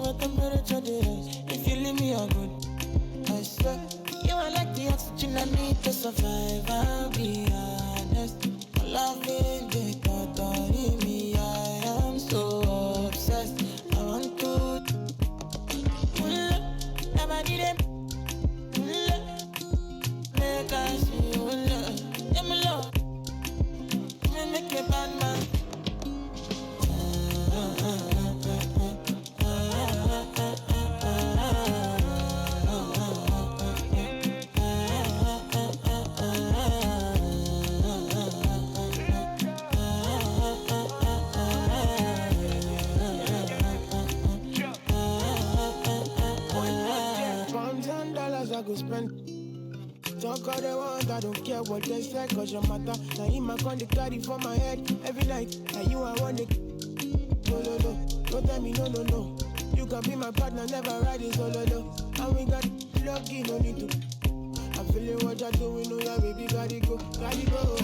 my temperature dey rise. If you leave me, I'm good. I swear, you are like the oxygen I need to survive. I'll be honest. My love is the thought of me. I am so obsessed. I want to never need it. Make I see you love. Yeah, my love. Me make a bad man. I go spend. Talk all they want, I don't care what they say, cause your matter. Now in my con, they carry for my head every night. Now you I want it. No, no, no, don't tell me no, no, no. You can be my partner, never ride it solo, no. And we got lucky, no need to. I'm feeling what you're doing, oh yeah, baby, gotta go, gotta go.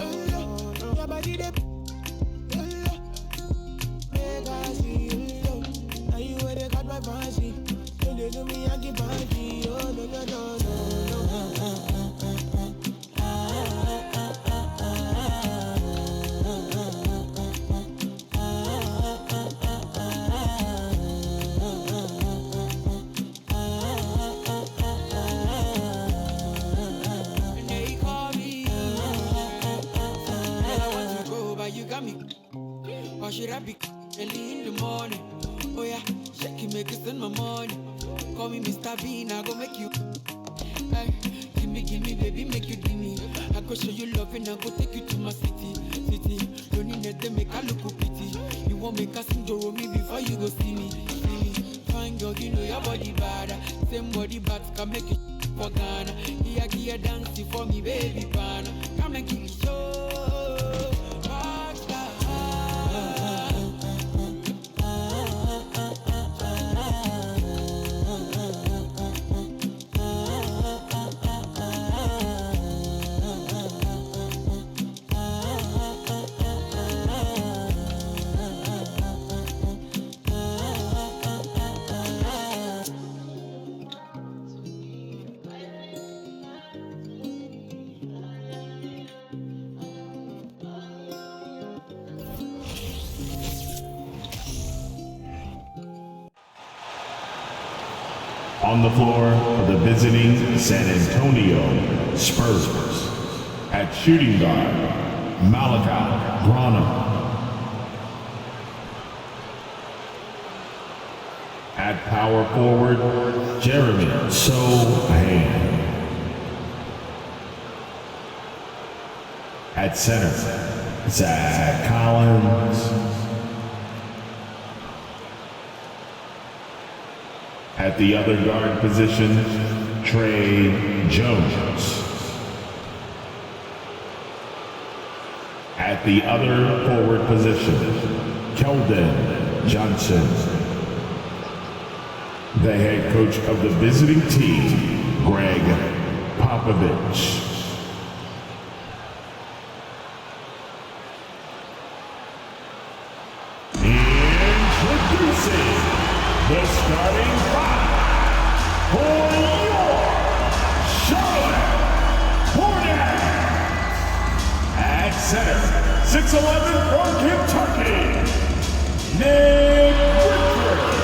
Your body, they make I see you, now you where they got my fancy. When they do me, I keep party. Oh, no, no, no, no. And they call me. I want to go, but you got me. Or should I be early in the morning? Oh yeah, shake it, make it spend my money. Call me Mr. Bean, I go make you. Hey, give me, baby, make you give me. I go show you love and I go take you to my city. Don't need to make I look pity. You won't make us enjoy me before you go see me. Fine girl, you know your body bad. Same body bad can make you for Ghana. Here, dancing for me, baby, pana. Come and give me show. On the floor of the visiting San Antonio Spurs, at shooting guard, Malachi Branham. At power forward, Jeremy Sohan. At center, Zach Collins. At the other guard position, Trey Jones. At the other forward position, Keldon Johnson. The head coach of the visiting team, Greg Popovich. Introducing the starting five for your Charlotte Hornets. At center, 6'11" from Kentucky, Nick Richards.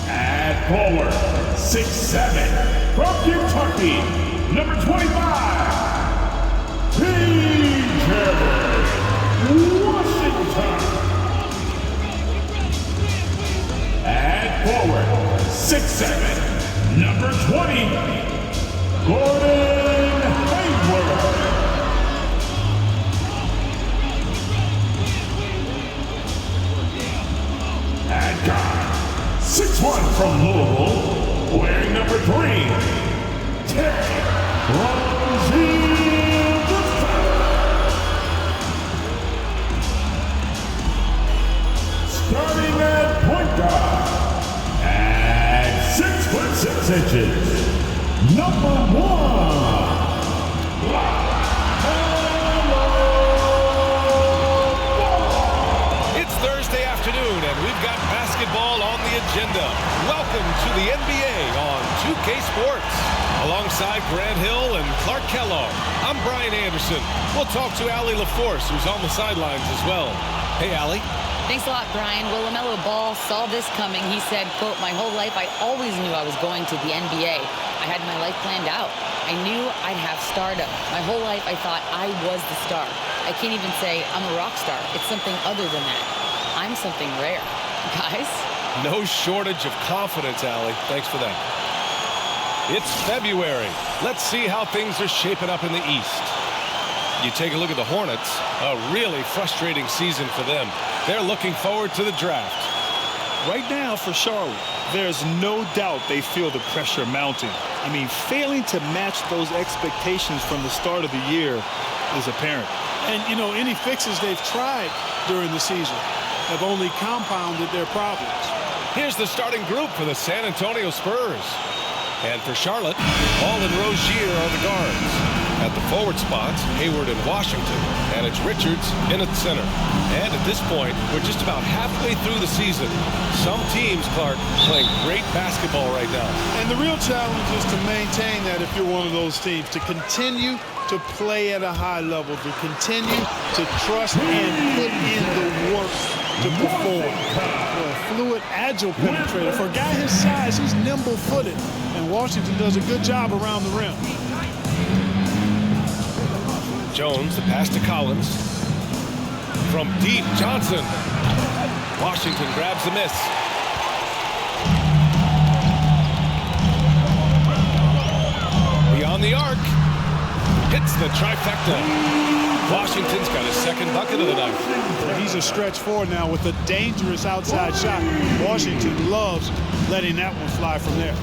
At forward, 6'7" from Kentucky, number 25. Washington. At forward, 6'7", number 20, Gordon Hayward. At guard, 6'1" from Louisville, wearing number 3, Terry Rozier. Starting at point guard, at 6'6", number 1, 2K Sports. Alongside Grant Hill and Clark Kellogg, I'm Brian Anderson. We'll talk to Allie LaForce, who's on the sidelines as well. Hey, Allie. Thanks a lot, Brian. Well, LaMelo Ball saw this coming. He said, quote, "My whole life I always knew I was going to the NBA. I had my life planned out. I knew I'd have stardom. My whole life I thought I was the star. I can't even say I'm a rock star. It's something other than that. I'm something rare." Guys? No shortage of confidence, Allie. Thanks for that. It's February. Let's see how things are shaping up in the East. You take a look at the Hornets, a really frustrating season for them. They're looking forward to the draft. Right now for Charlotte, there's no doubt they feel the pressure mounting. I mean, failing to match those expectations from the start of the year is apparent. And, you know, any fixes they've tried during the season have only compounded their problems. Here's the starting group for the San Antonio Spurs. And for Charlotte, Ball and Rozier are the guards. At the forward spots, Hayward and Washington. And it's Richards in at center. And at this point, we're just about halfway through the season. Some teams, Clark, playing great basketball right now. And the real challenge is to maintain that if you're one of those teams, to continue to play at a high level, to continue to trust and put in the work to perform. A fluid, agile penetrator. For a guy his size, he's nimble-footed. And Washington does a good job around the rim. Jones, the pass to Collins. From deep, Johnson. Washington grabs the miss. Beyond the arc. Hits the trifecta. Washington's got his second bucket of the night. He's a stretch forward now with a dangerous outside shot. Washington loves letting that one fly from there.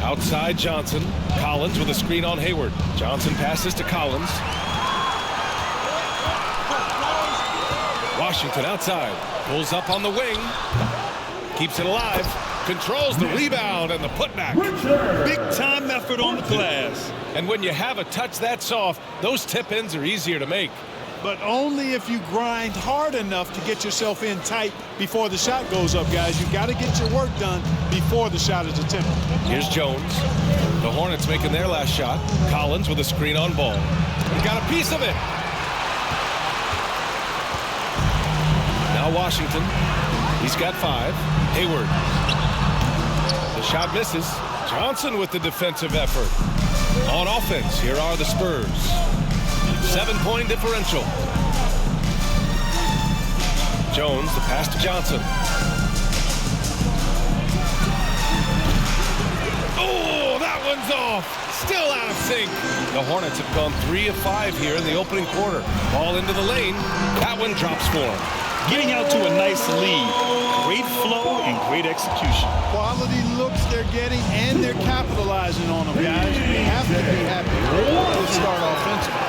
Outside Johnson. Collins with a screen on Hayward. Johnson passes to Collins. Washington outside. Pulls up on the wing. Keeps it alive. Controls the rebound and the putback. Big time effort on the glass. And when you have a touch that soft, those tip-ins are easier to make. But only if you grind hard enough to get yourself in tight before the shot goes up, guys. You've got to get your work done before the shot is attempted. Here's Jones. The Hornets making their last shot. Collins with a screen on Ball. He got a piece of it. Now Washington. He's got 5. Hayward. The shot misses. Johnson with the defensive effort. On offense, here are the Spurs. 7-point differential. Jones, the pass to Johnson. Oh, that one's off. Still out of sync. The Hornets have gone 3 of 5 here in the opening quarter. Ball into the lane. That one drops for him. Getting out to a nice lead. Great flow and great execution. Quality looks they're getting, and they're capitalizing on them, guys. You have to be happy to start offensively.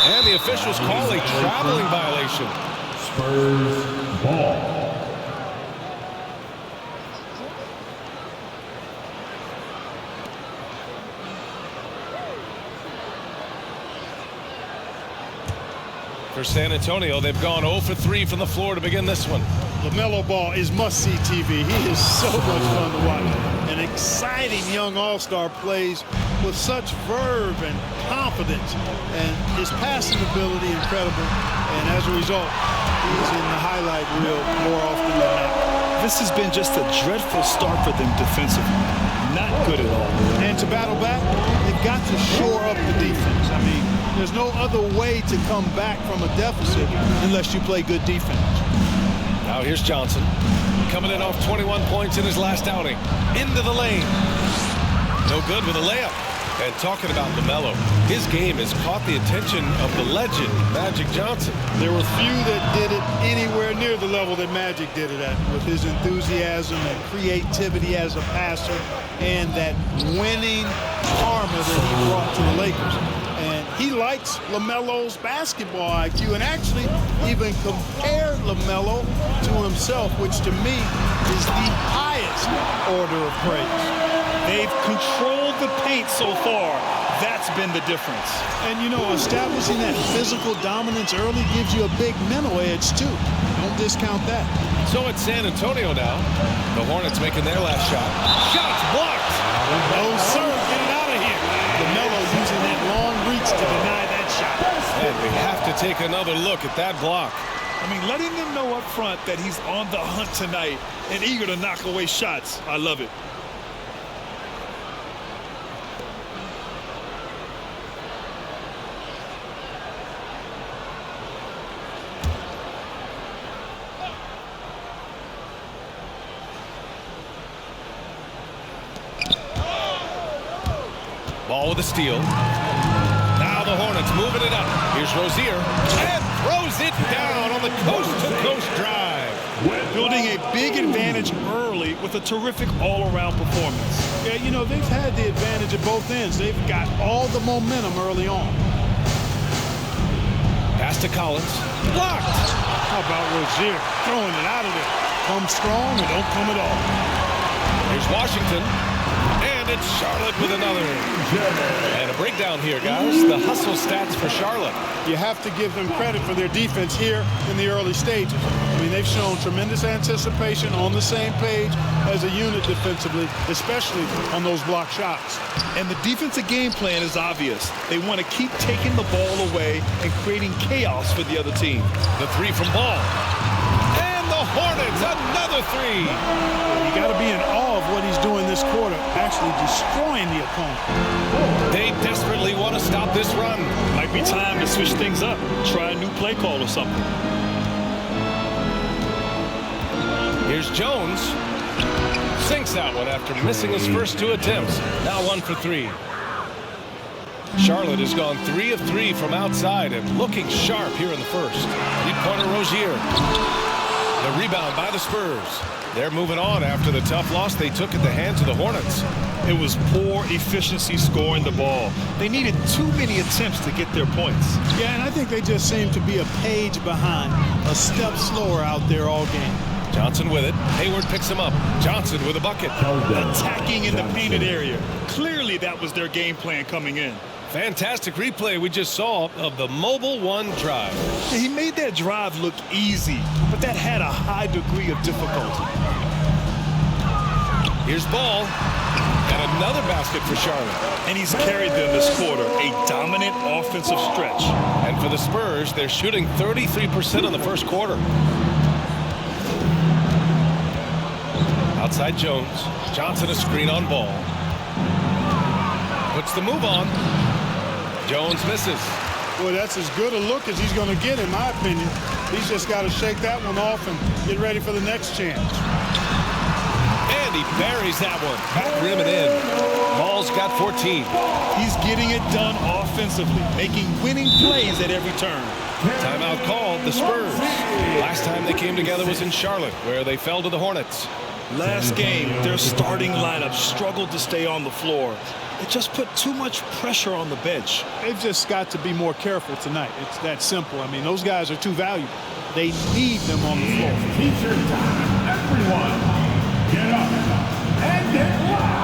And the officials call a traveling violation. Spurs ball. For San Antonio, they've gone 0 for 3 from the floor to begin this one. LaMelo Ball is must-see TV. He is so much fun to watch. An exciting young all-star, plays with such verve and confidence, and his passing ability incredible. And as a result, he's in the highlight reel more often than not. This has been just a dreadful start for them defensively. Not good at all. And to battle back, they've got to shore up the defense. I mean, there's no other way to come back from a deficit unless you play good defense. Now here's Johnson, coming in off 21 points in his last outing. Into the lane. No good with a layup. And talking about LaMelo, his game has caught the attention of the legend, Magic Johnson. There were few that did it anywhere near the level that Magic did it at, with his enthusiasm and creativity as a passer and that winning karma that he brought to the Lakers. And he likes LaMelo's basketball IQ, and actually even compared LaMelo to himself, which to me is the highest order of praise. They've controlled the paint so far. That's been the difference. And, you know, establishing that physical dominance early gives you a big mental edge, too. Don't discount that. So it's San Antonio now. The Hornets making their last shot. Shots blocked. No, sir. Get it out of here. LaMelo using that long reach to deny that shot. And we have to take another look at that block. I mean, letting them know up front that he's on the hunt tonight and eager to knock away shots. I love it. Ball with a steal. Now the Hornets moving it up. Here's Rozier. And throws it down on the coast-to-coast drive. Building a big advantage early with a terrific all-around performance. Yeah, you know, they've had the advantage at both ends. They've got all the momentum early on. Pass to Collins. Blocked. How about Rozier throwing it out of there? Come strong or don't come at all. Here's Washington. And it's Charlotte with another. And a breakdown here, guys. The hustle stats for Charlotte. You have to give them credit for their defense here in the early stages. I mean, they've shown tremendous anticipation, on the same page as a unit defensively, especially on those block shots. And the defensive game plan is obvious. They want to keep taking the ball away and creating chaos for the other team. The three from Ball. And the Hornets, another three. You got to be in awe of what he's doing this quarter, actually destroying the opponent. They desperately want to stop this run. Might be time to switch things up. Try a new play call or something. Here's Jones. Sinks that one after missing his first two attempts. Now 1 for 3. Charlotte has gone 3 of 3 from outside and looking sharp here in the first. Three-pointer Rozier. The rebound by the Spurs. They're moving on after the tough loss they took at the hands of the Hornets. It was poor efficiency scoring the ball. They needed too many attempts to get their points. Yeah, and I think they just seem to be a page behind, a step slower out there all game. Johnson with it. Hayward picks him up. Johnson with a bucket. Attacking in the painted area. Clearly that was their game plan coming in. Fantastic replay we just saw of the mobile one drive. He made that drive look easy, but that had a high degree of difficulty. Here's Ball. And another basket for Charlotte. And he's carried them this quarter, a dominant offensive stretch. And for the Spurs, they're shooting 33% in the first quarter. Outside Jones. Johnson a screen on Ball. Puts the move on. Jones misses. Boy, that's as good a look as he's going to get, in my opinion. He's just got to shake that one off and get ready for the next chance. And he buries that one. Back rim and in. Ball's got 14. He's getting it done offensively, making winning plays at every turn. Timeout called the Spurs. Last time they came together was in Charlotte, where they fell to the Hornets. Last game, their starting lineup struggled to stay on the floor. It just put too much pressure on the bench. They've just got to be more careful tonight. It's that simple. I mean, those guys are too valuable. They need them on the floor. T-shirt time. Everyone, get up and get wild.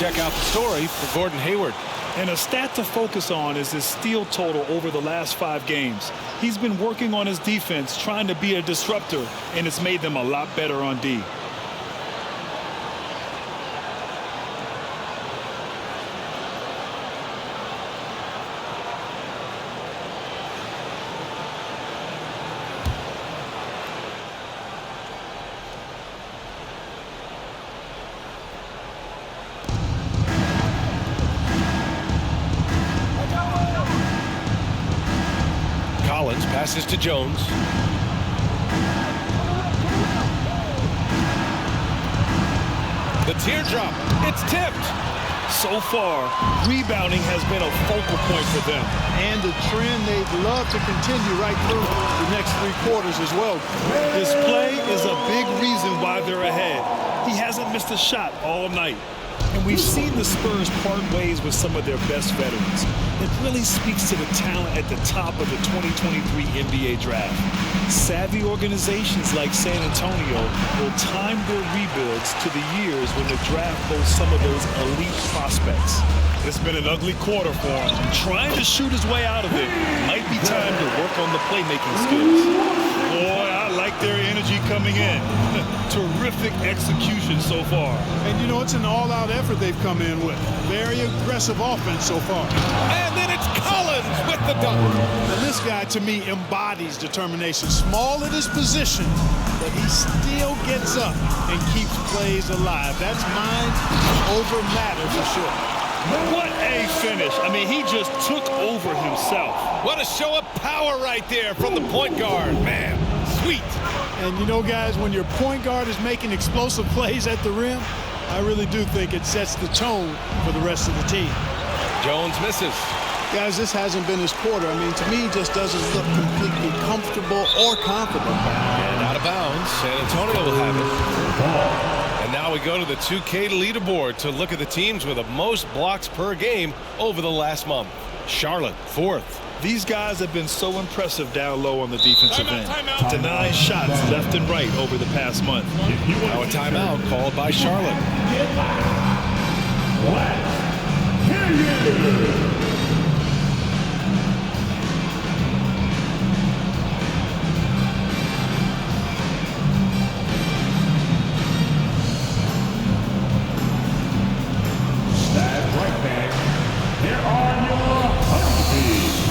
check out the story for Gordon Hayward. And a stat to focus on is his steal total over the last 5 games. He's been working on his defense, trying to be a disruptor, and it's made them a lot better on D. Passes to Jones. The teardrop. It's tipped. So far, rebounding has been a focal point for them. And the trend they'd love to continue right through the next 3 quarters as well. This play is a big reason why they're ahead. He hasn't missed a shot all night. And we've seen the Spurs part ways with some of their best veterans. It really speaks to the talent at the top of the 2023 NBA draft. Savvy organizations like San Antonio will time their rebuilds to the years when the draft boasts some of those elite prospects. It's been an ugly quarter for him. Trying to shoot his way out of it. Might be time to work on the playmaking skills. Boy, I like their energy coming in. Terrific execution so far. And you know, it's an all-out effort they've come in with. Very aggressive offense so far. And then it's Collins with the dunk. And this guy, to me, embodies determination. Small at his position, but he still gets up and keeps plays alive. That's mind over matter for sure. What a finish. I mean, he just took over himself. What a show of power right there from the point guard. Man, sweet. And you know, guys, when your point guard is making explosive plays at the rim, I really do think it sets the tone for the rest of the team. Jones misses. Guys, this hasn't been his quarter. I mean, to me, he just doesn't look completely comfortable or confident. And out of bounds, San Antonio will have it. And now we go to the 2K leaderboard to look at the teams with the most blocks per game over the last month. Charlotte, 4th. These guys have been so impressive down low on the defensive end. Denying shots left and right over the past month. Now a timeout called by Charlotte. Stand right back. Here are your honeybees.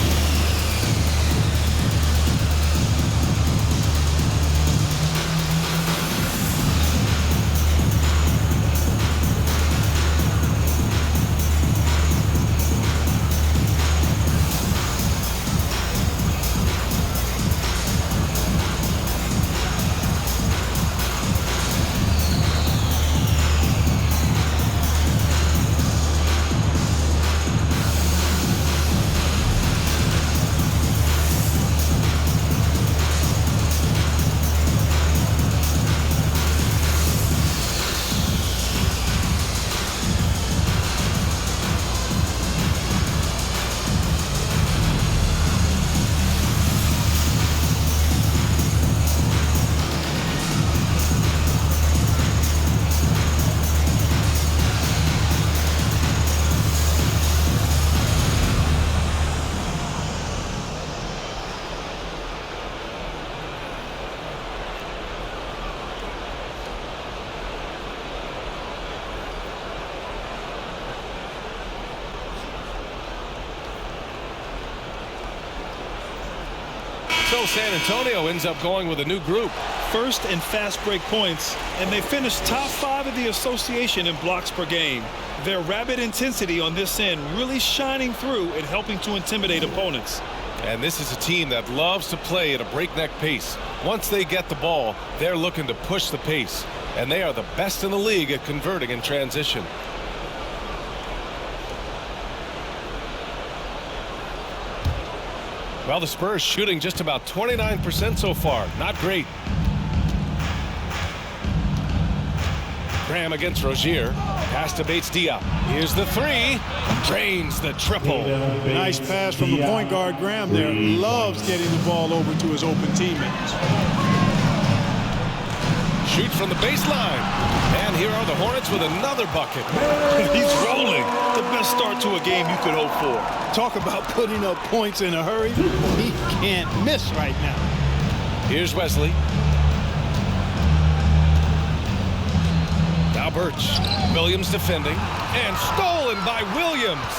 So San Antonio ends up going with a new group. First in fast break points, and they finished top 5 of the association in blocks per game. Their rapid intensity on this end really shining through and helping to intimidate opponents. And this is a team that loves to play at a breakneck pace. Once they get the ball, they're looking to push the pace. And they are the best in the league at converting in transition. Well, the Spurs shooting just about 29% so far. Not great. Graham against Rozier. Pass to Bates-Diop. Here's the 3. Drains the triple. Nice pass from the point guard. Graham there loves getting the ball over to his open teammates. Shoots from the baseline. And here are the Hornets with another bucket. He's rolling. The best start to a game you could hope for. Talk about putting up points in a hurry. He can't miss right now. Here's Wesley. Now Birch. Williams defending. And stolen by Williams.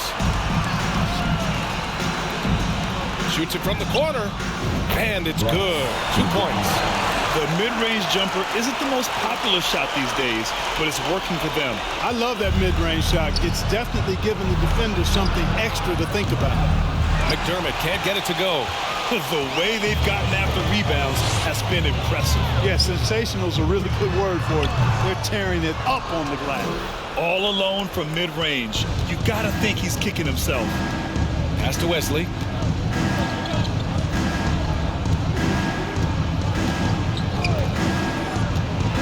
Shoots it from the corner. And it's good. 2 points. The mid-range jumper isn't the most popular shot these days, but it's working for them. I love that mid-range shot. It's definitely giving the defender something extra to think about. McDermott can't get it to go. The way they've gotten after rebounds has been impressive. Yeah, sensational is a really good word for it. They're tearing it up on the glass. All alone from mid-range. You got to think he's kicking himself. Pass to Wesley.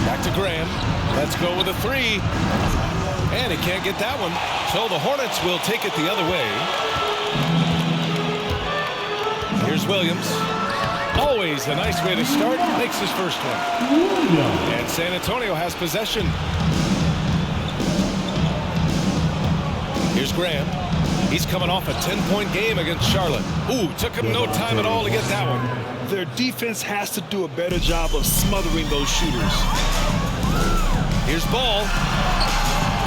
Back to Graham. Let's go with a three. And he can't get that one. So the Hornets will take it the other way. Here's Williams. Always a nice way to start. Makes his first one. And San Antonio has possession. Here's Graham. He's coming off a 10-point game against Charlotte. Ooh, took him no time at all to get that one. Their defense has to do a better job of smothering those shooters. Here's Ball.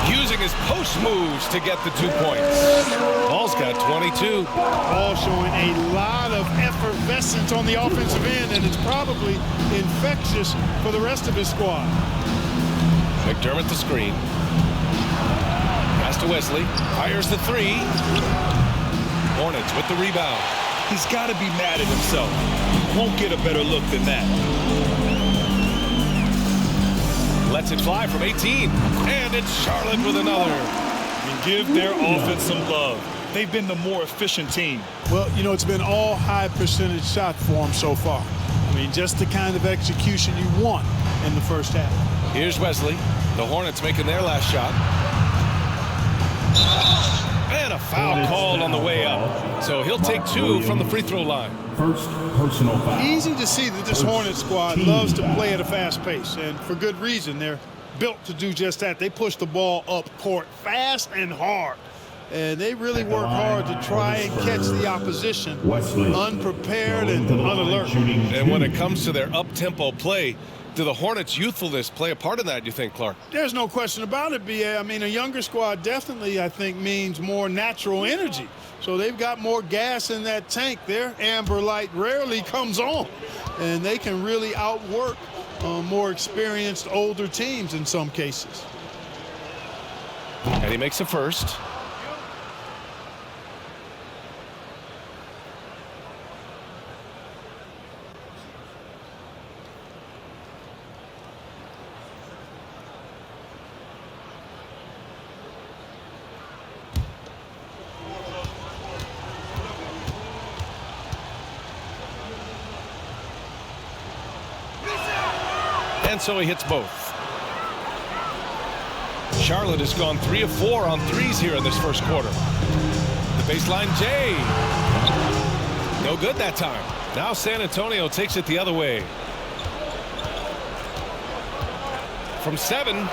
Using his post moves to get the 2 points. Ball's got 22. Ball showing a lot of effervescence on the offensive end, and it's probably infectious for the rest of his squad. McDermott the screen. Pass to Wesley. Fires the three. Hornets with the rebound. He's got to be mad at himself. Won't get a better look than that. Lets it fly from 18. And it's Charlotte with another. And give their offense some love. They've been the more efficient team. Well, you know, it's been all high percentage shot for them so far. I mean, just the kind of execution you want in the first half. Here's Wesley. The Hornets making their last shot. And a foul called on the way up. So he'll take 2 from the free throw line. First personal foul. Easy to see that this Hornets squad loves to play at a fast pace, and for good reason. They're built to do just that. They push the ball up court fast and hard, and they really work hard to try and catch the opposition unprepared and unalert. And when it comes to their up-tempo play, do the Hornets' youthfulness play a part in that, you think, Clark? There's no question about it, B.A. I mean, a younger squad definitely, I think, means more natural energy. So they've got more gas in that tank. Their amber light rarely comes on, and they can really outwork more experienced older teams in some cases. And he makes a first. And so he hits both. Charlotte has gone 3 of 4 on threes here in this first quarter. The baseline J. No good that time. Now San Antonio takes it the other way. From 7,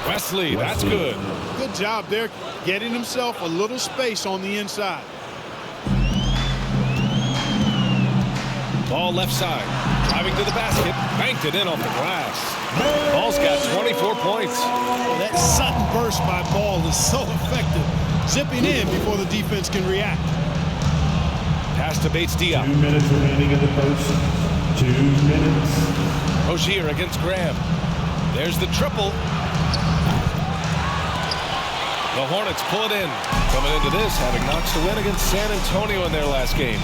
Wesley, that's good. Good job there, getting himself a little space on the inside. Ball left side, driving to the basket, banked it in off the glass. Ball's got 24 points. That sudden burst by Ball is so effective, zipping in before the defense can react. Pass to Bates-Diop. 2 minutes remaining in the first. 2 minutes. Rozier against Graham. There's the triple. The Hornets pull it in. Coming into this, having notched a win against San Antonio in their last game.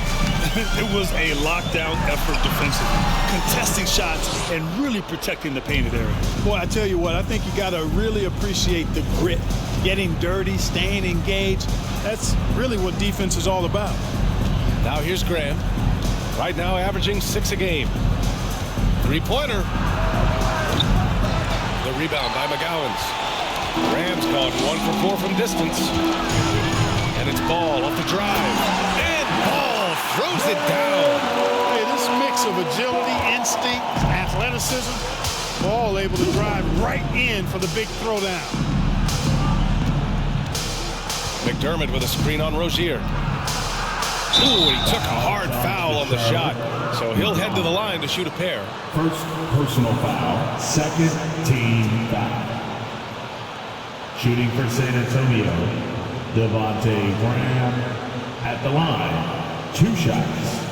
It was a lockdown effort defensively, contesting shots and really protecting the painted area. Boy, I tell you what, I think you got to really appreciate the grit, getting dirty, staying engaged. That's really what defense is all about. Now here's Graham. Right now averaging 6 a game. Three-pointer. The rebound by McGowans. Graham's gone 1 for 4 from distance. And it's Ball off the drive. And Ball throws it down. Hey, this mix of agility, instinct, athleticism, Ball able to drive right in for the big throwdown. McDermott with a screen on Rozier. Ooh, he took a hard foul on the shot, so he'll head to the line to shoot a pair. First personal foul, second team foul. Shooting for San Antonio, Devontae Graham at the line, 2 shots.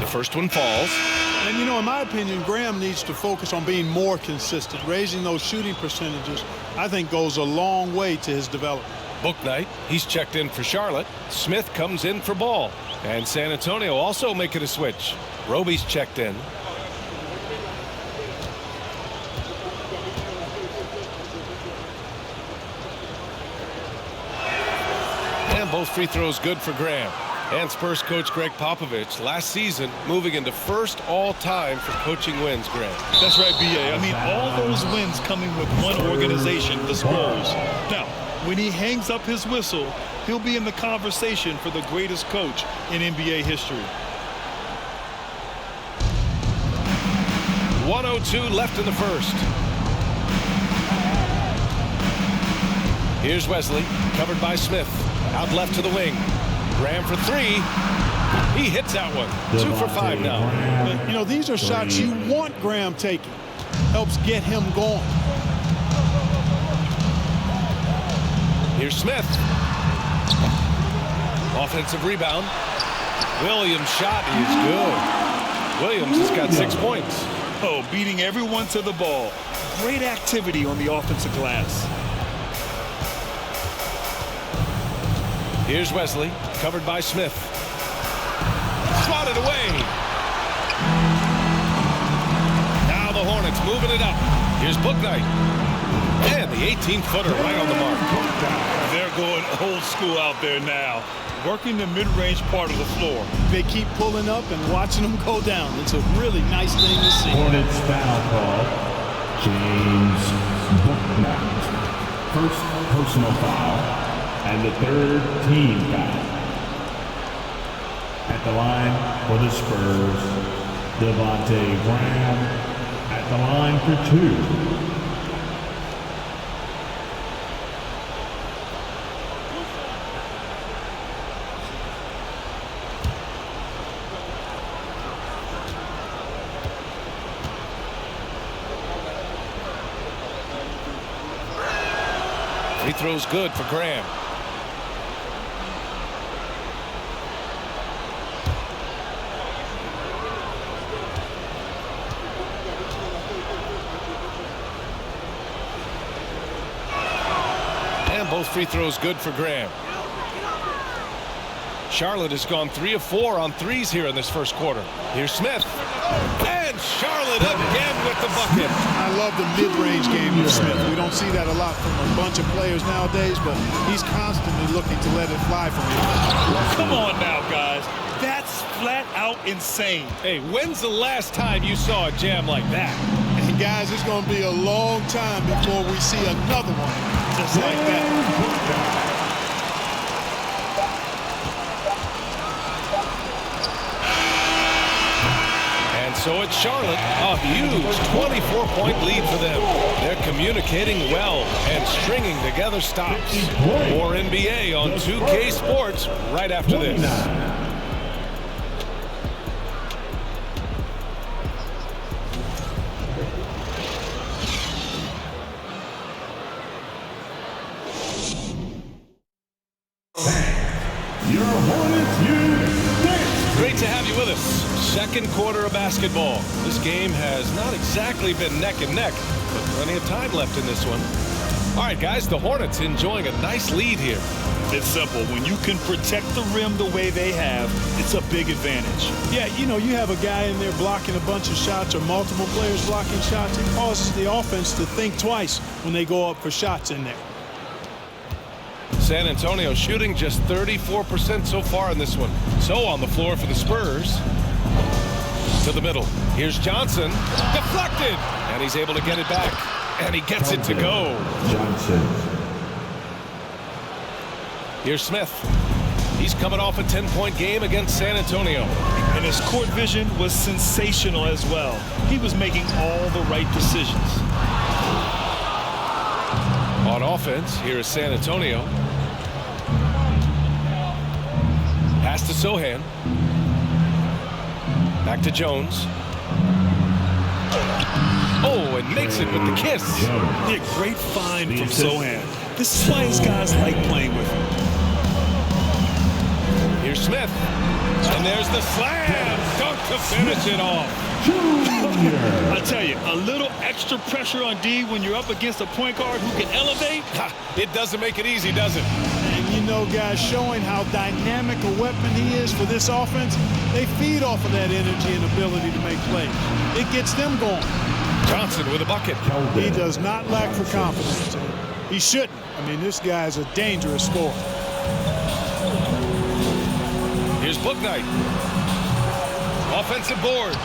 The first one falls. And, you know, in my opinion, Graham needs to focus on being more consistent. Raising those shooting percentages, I think, goes a long way to his development. Bouknight, he's checked in for Charlotte. Smith comes in for Ball. And San Antonio also making a switch. Roby's checked in. And both free throws good for Graham. And Spurs coach Greg Popovich last season moving into first all-time for coaching wins, Graham. That's right, B.A. I mean, all those wins coming with one organization, the Spurs. Now, when he hangs up his whistle, he'll be in the conversation for the greatest coach in NBA history. 1:02 left in the first. Here's Wesley, covered by Smith. Out left to the wing. Graham for 3. He hits that one. 2 for 5 now. You know, these are shots you want Graham taking. Helps get him going. Here's Smith. Offensive rebound. Williams' shot is good. Williams has got 6 points. Oh, beating everyone to the ball. Great activity on the offensive glass. Here's Wesley, covered by Smith. Swatted away. Now the Hornets moving it up. Here's Bouknight. And the 18-footer right on the mark. They're going old school out there now, working the mid-range part of the floor. They keep pulling up and watching them go down. It's a really nice thing to see. Hornets foul call, James Bouknight. First personal foul. And the third team foul. At the line for the Spurs, Devontae Graham at the line for 2. Free throw's good for Graham. Both free throws good for Graham. Charlotte has gone 3 of 4 on threes here in this first quarter. Here's Smith. And Charlotte again with the bucket. I love the mid-range game of Smith. We don't see that a lot from a bunch of players nowadays, but he's constantly looking to let it fly from here. Come on now, guys. That's flat out insane. Hey, when's the last time you saw a jam like that? And guys, it's going to be a long time before we see another one just like that. And so it's Charlotte, a huge 24-point lead for them. They're communicating well and stringing together stops. More NBA on 2K Sports right after this. Great to have you with us. Second quarter of basketball. This game has not exactly been neck and neck, but plenty of time left in this one. All right, guys, the Hornets enjoying a nice lead here. It's simple. When you can protect the rim the way they have, it's a big advantage. Yeah, you know, you have a guy in there blocking a bunch of shots or multiple players blocking shots. It causes the offense to think twice when they go up for shots in there. San Antonio shooting just 34% so far in this one. So on the floor for the Spurs. To the middle. Here's Johnson. Deflected. And he's able to get it back. And he gets it to go. Johnson. Here's Smith. He's coming off a 10-point game against San Antonio. And his court vision was sensational as well. He was making all the right decisions. On offense, here is San Antonio. Pass to Sohan. Back to Jones. Oh, and makes it with the kiss. Yeah, great find from Sohan. This is why his guys like playing with him. Here's Smith. And there's the slam. Dunk to finish it off. I tell you, a little extra pressure on D when you're up against a point guard who can elevate. It doesn't make it easy, does it? And you know, guys, showing how dynamic a weapon he is for this offense, they feed off of that energy and ability to make plays. It gets them going. Johnson with a bucket. He does not lack for confidence. He shouldn't. I mean, this guy's a dangerous scorer. Here's Bouknight. Offensive board.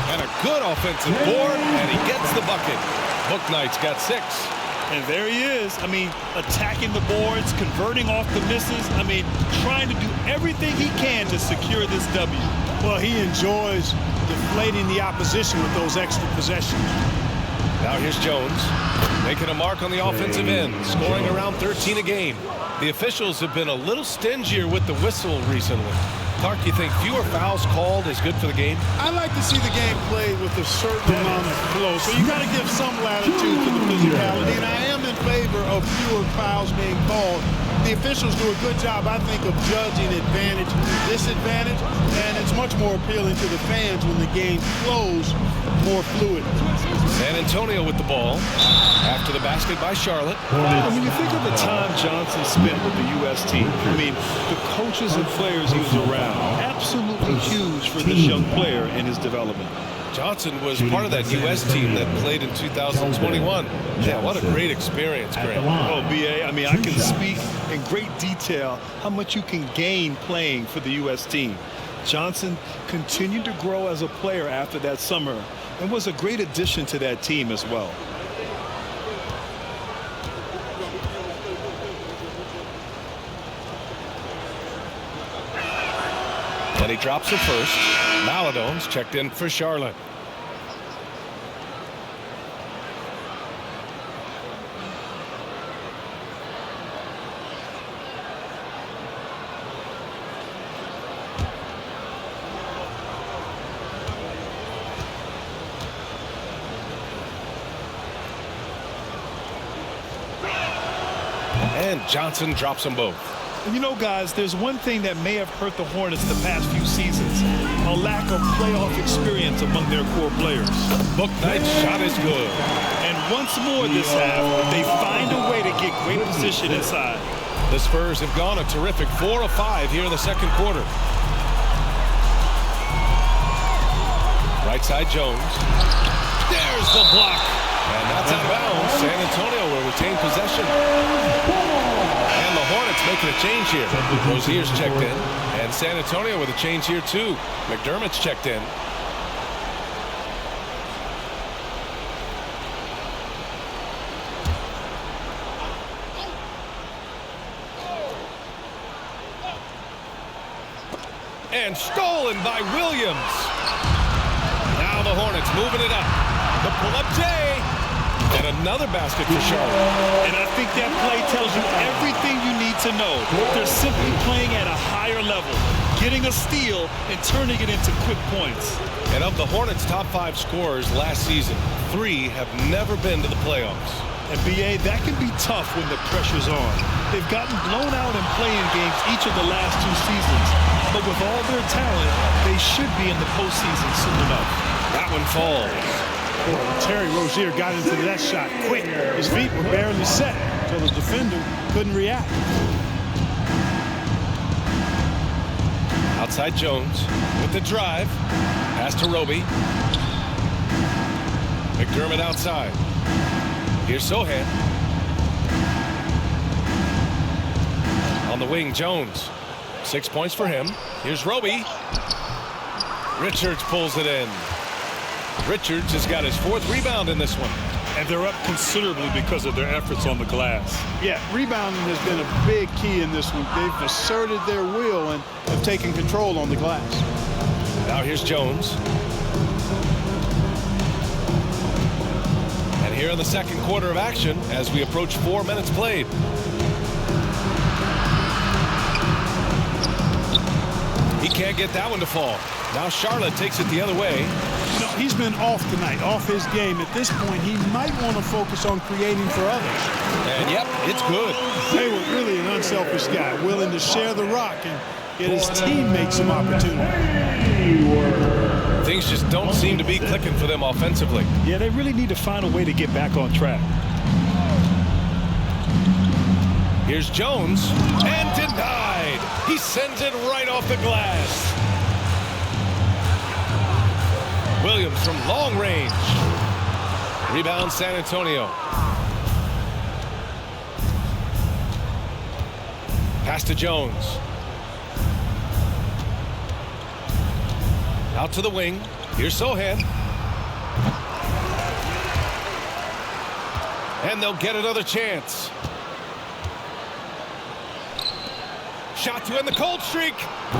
And a good offensive board, and he gets the bucket. Bouknight's got 6. And there he is. I mean, attacking the boards, converting off the misses. I mean, trying to do everything he can to secure this W. Well, he enjoys deflating the opposition with those extra possessions. Now here's Jones, making a mark on the offensive end, scoring around 13 a game. The officials have been a little stingier with the whistle recently. Clark, you think fewer fouls called is good for the game? I like to see the game played with a certain amount of flow, so you got to give some latitude to the physicality, and I am in favor of fewer fouls being called. The officials do a good job, I think, of judging advantage and disadvantage, and it's much more appealing to the fans when the game flows more fluid. San Antonio with the ball after the basket by Charlotte. And when you think of the time Johnson spent with the U.S. team, I mean, the coaches and players he was around, absolutely huge for this young player and his development. Johnson was part of that U.S. team that played in 2021. Yeah, what a great experience, Grant. Oh, B.A., I mean, I can speak in great detail how much you can gain playing for the U.S. team. Johnson continued to grow as a player after that summer and was a great addition to that team as well. And he drops it first. Maladone's checked in for Charlotte. And Johnson drops them both. And you know, guys, there's one thing that may have hurt the Hornets the past few seasons: a lack of playoff experience among their core players. Bouknight's shot is good. And once more this half, they find a way to get great position inside. The Spurs have gone a terrific 4 of 5 here in the second quarter. Right side Jones. There's the block. And that's out of bounds. San Antonio will retain possession. And the Hornets making a change here. Rozier's checked in. And San Antonio with a change here too. McDermott's checked in. And stolen by Williams. Now the Hornets moving it up. The pull-up J. And another basket for Charlotte. And I think that play tells you everything you need to know. They're simply playing at a higher level, getting a steal and turning it into quick points. And of the Hornets' top 5 scorers last season, 3 have never been to the playoffs. And B.A., that can be tough when the pressure's on. They've gotten blown out in play-in games each of the last 2 seasons. But with all their talent, they should be in the postseason soon enough. That one falls. Terry Rozier got into that shot quick. His feet were barely set, so the defender couldn't react. Outside Jones with the drive. Pass to Roby. McDermott outside. Here's Sohan. On the wing, Jones. 6 points for him. Here's Roby. Richards pulls it in. Richards has got his 4th rebound in this one. And they're up considerably because of their efforts on the glass. Yeah, rebounding has been a big key in this one. They've asserted their will and have taken control on the glass. Now here's Jones. And here in the second quarter of action as we approach 4 minutes played. He can't get that one to fall. Now Charlotte takes it the other way. No, he's been off tonight, off his game. At this point, he might want to focus on creating for others. And yep, it's good. Hayward really an unselfish guy, willing to share the rock and get his teammates some opportunity. Things just don't seem to be clicking for them offensively. Yeah, they really need to find a way to get back on track. Here's Jones, and denied. He sends it right off the glass. Williams from long range. Rebound San Antonio. Pass to Jones. Out to the wing. Here's Sohan. And they'll get another chance. Shot to end the cold streak.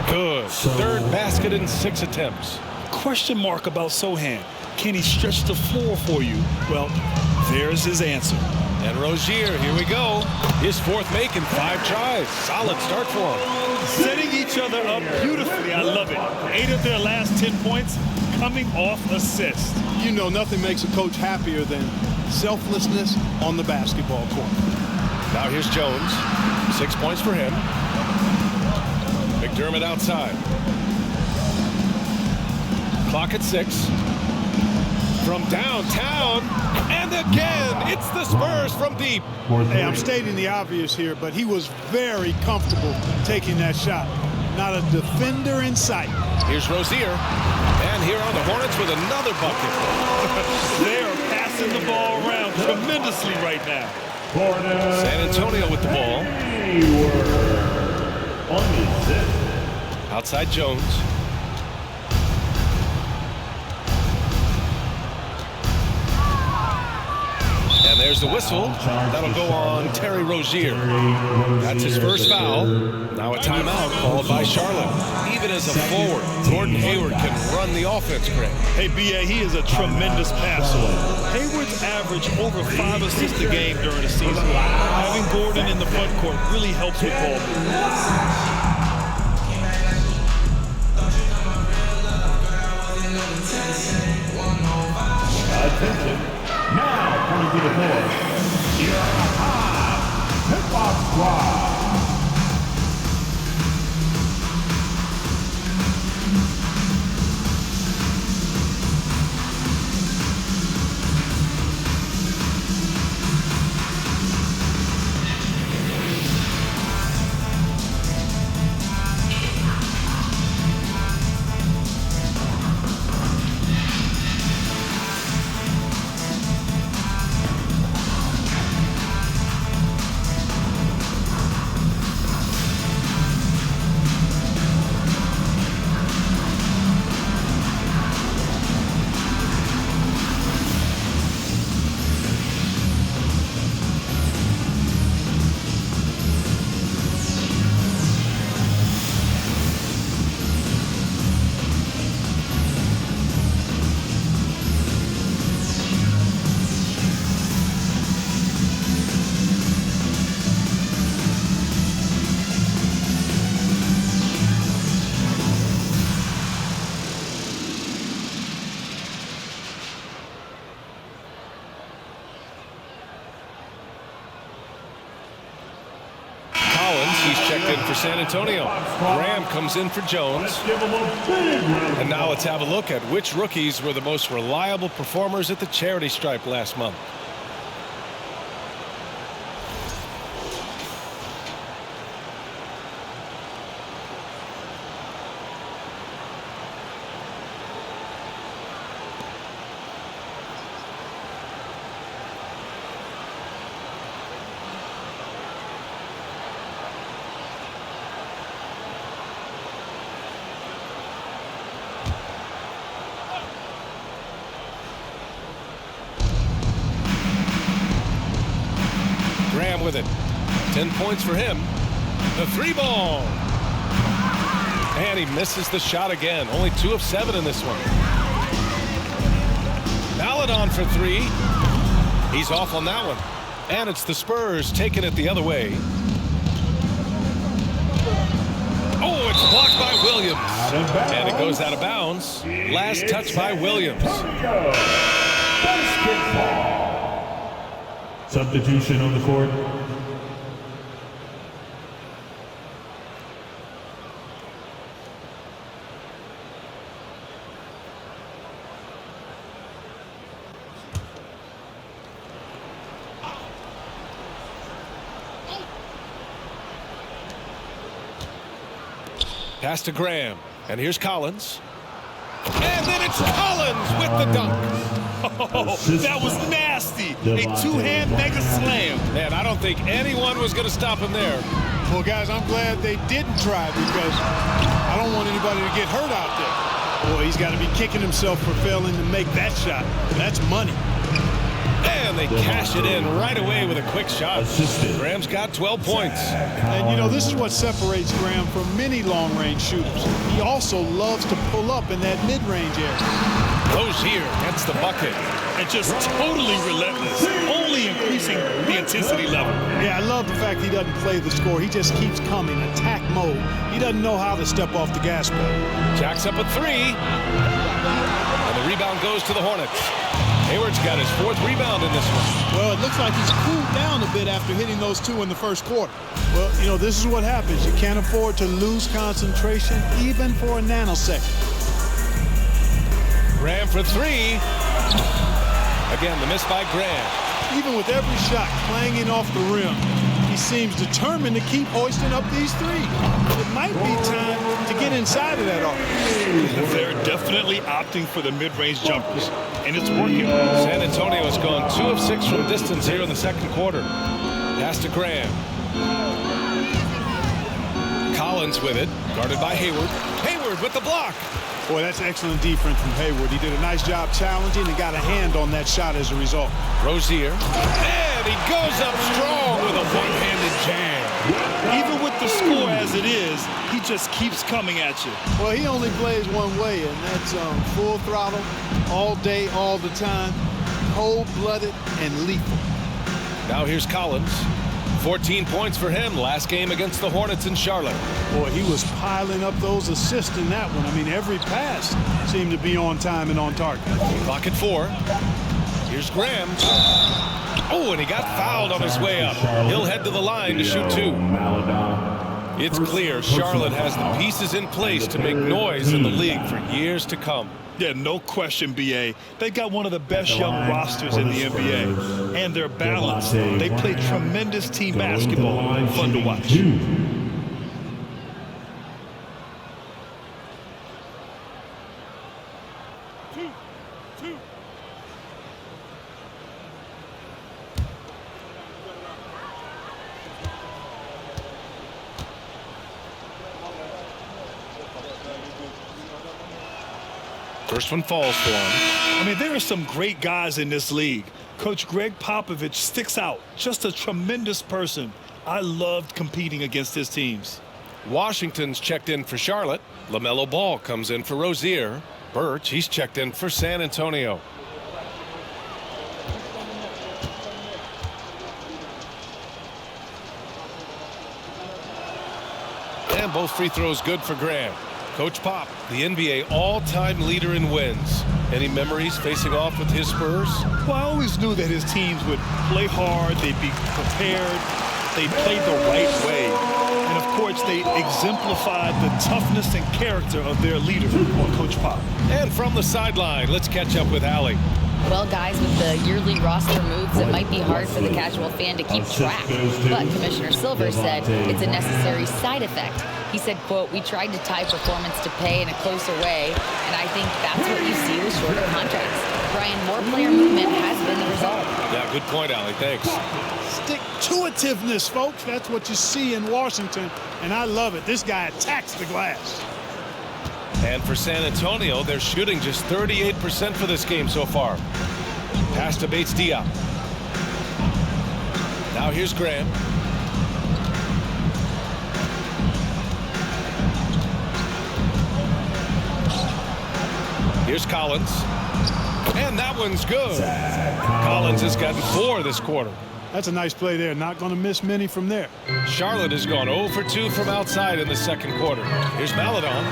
Good. 3rd basket in 6 attempts. Question mark about Sohan. Can he stretch the floor for you? Well, there's his answer. And Rozier, here we go. His 4th make in 5 tries. Solid start for him. Setting each other up beautifully. I love it. 8 of their last 10 points coming off assist. You know, nothing makes a coach happier than selflessness on the basketball court. Now here's Jones. 6 points for him. McDermott outside. Clock at 6. From downtown. And again, it's the Spurs from deep. Hey, I'm stating the obvious here, but he was very comfortable taking that shot. Not a defender in sight. Here's Rozier. And here are the Hornets with another bucket. They are passing the ball around tremendously right now. San Antonio with the ball. Outside Jones. And there's the whistle. That'll go on Terry Rozier. That's his first foul. Now a timeout called by Charlotte. Even as a forward, Gordon Hayward can run the offense great. Hey, B.A., he is a tremendous passer. Hayward's averaged over 5 assists a game during the season. Having Gordon in the front court really helps with ball movement. Attention. Now coming to the floor. Here are the 5 Hip-Hop Squad. He's checked in for San Antonio. Graham comes in for Jones. And now let's have a look at which rookies were the most reliable performers at the charity stripe last month. with it. 10 points for him. The 3-ball. And he misses the shot again. Only 2 of 7 in this one. Maladon for 3. He's off on that one. And it's the Spurs taking it the other way. Oh, it's blocked by Williams. And it goes out of bounds. Last touch by Williams. Substitution on the court. Pass to Graham. And here's Collins. And then it's Collins with the dunk. Oh, that was nasty. A two-hand mega slam. Man, I don't think anyone was going to stop him there. Well, guys, I'm glad they didn't try because I don't want anybody to get hurt out there. Boy, he's got to be kicking himself for failing to make that shot. That's money. And they cash it in right away with a quick shot. Graham's got 12 points. And, you know, this is what separates Graham from many long-range shooters. He also loves to pull up in that mid-range area. Rozier gets the bucket. And just totally relentless, only increasing the intensity level. Yeah, I love the fact he doesn't play the score. He just keeps coming, attack mode. He doesn't know how to step off the gas pedal. Jacks up a 3. And the rebound goes to the Hornets. Hayward's got his 4th rebound in this one. Well, it looks like he's cooled down a bit after hitting those 2 in the first quarter. Well, you know, this is what happens. You can't afford to lose concentration even for a nanosecond. Graham for 3. Again, the miss by Graham. Even with every shot clanging off the rim, he seems determined to keep hoisting up these 3. It might be time to get inside of that arc. They're definitely opting for the mid-range jumpers, and it's working. San Antonio has gone 2 of 6 from distance here in the second quarter. Pass to Graham. Collins with it, guarded by Hayward. Hayward with the block. Boy, that's excellent defense from Hayward. He did a nice job challenging and got a hand on that shot as a result. Rozier. And he goes up strong with a one-handed jam. Even with the score as it is, he just keeps coming at you. Well, he only plays one way, and that's full throttle, all day, all the time, cold-blooded and lethal. Now here's Collins. 14 points for him last game against the Hornets in Charlotte. Boy, he was piling up those assists in that one. I mean, every pass seemed to be on time and on target. Clock at 4. Here's Graham. Oh, and he got fouled on his way up. He'll head to the line to shoot 2. It's clear Charlotte has the pieces in place to make noise in the league for years to come. Yeah, no question, B.A. They got one of the best young rosters in the NBA, and they're balanced. They play tremendous team basketball. Fun to watch. First one falls for him. I mean, there are some great guys in this league. Coach Greg Popovich sticks out. Just a tremendous person. I loved competing against his teams. Washington's checked in for Charlotte. LaMelo Ball comes in for Rozier. Birch, he's checked in for San Antonio. And both free throws good for Graham. Coach Pop, the NBA all-time leader in wins. Any memories facing off with his Spurs? Well, I always knew that his teams would play hard, they'd be prepared, they played the right way. And, of course, they exemplified the toughness and character of their leader, Coach Pop. And from the sideline, let's catch up with Allie. Well, guys, with the yearly roster moves, it might be hard for the casual fan to keep track. But Commissioner Silver said it's a necessary side effect. He said, quote, "We tried to tie performance to pay in a closer way, and I think that's what you see with shorter contracts." Brian, more player movement has been the result. Yeah, good point, Allie. Thanks. Stick-to-itiveness, folks. That's what you see in Washington, and I love it. This guy attacks the glass. And for San Antonio, they're shooting just 38% for this game so far. Pass to Bates-Diop. Now here's Graham. Here's Collins. And that one's good. Collins has gotten 4 this quarter. That's a nice play there. Not going to miss many from there. Charlotte has gone 0 for 2 from outside in the second quarter. Here's Maladon.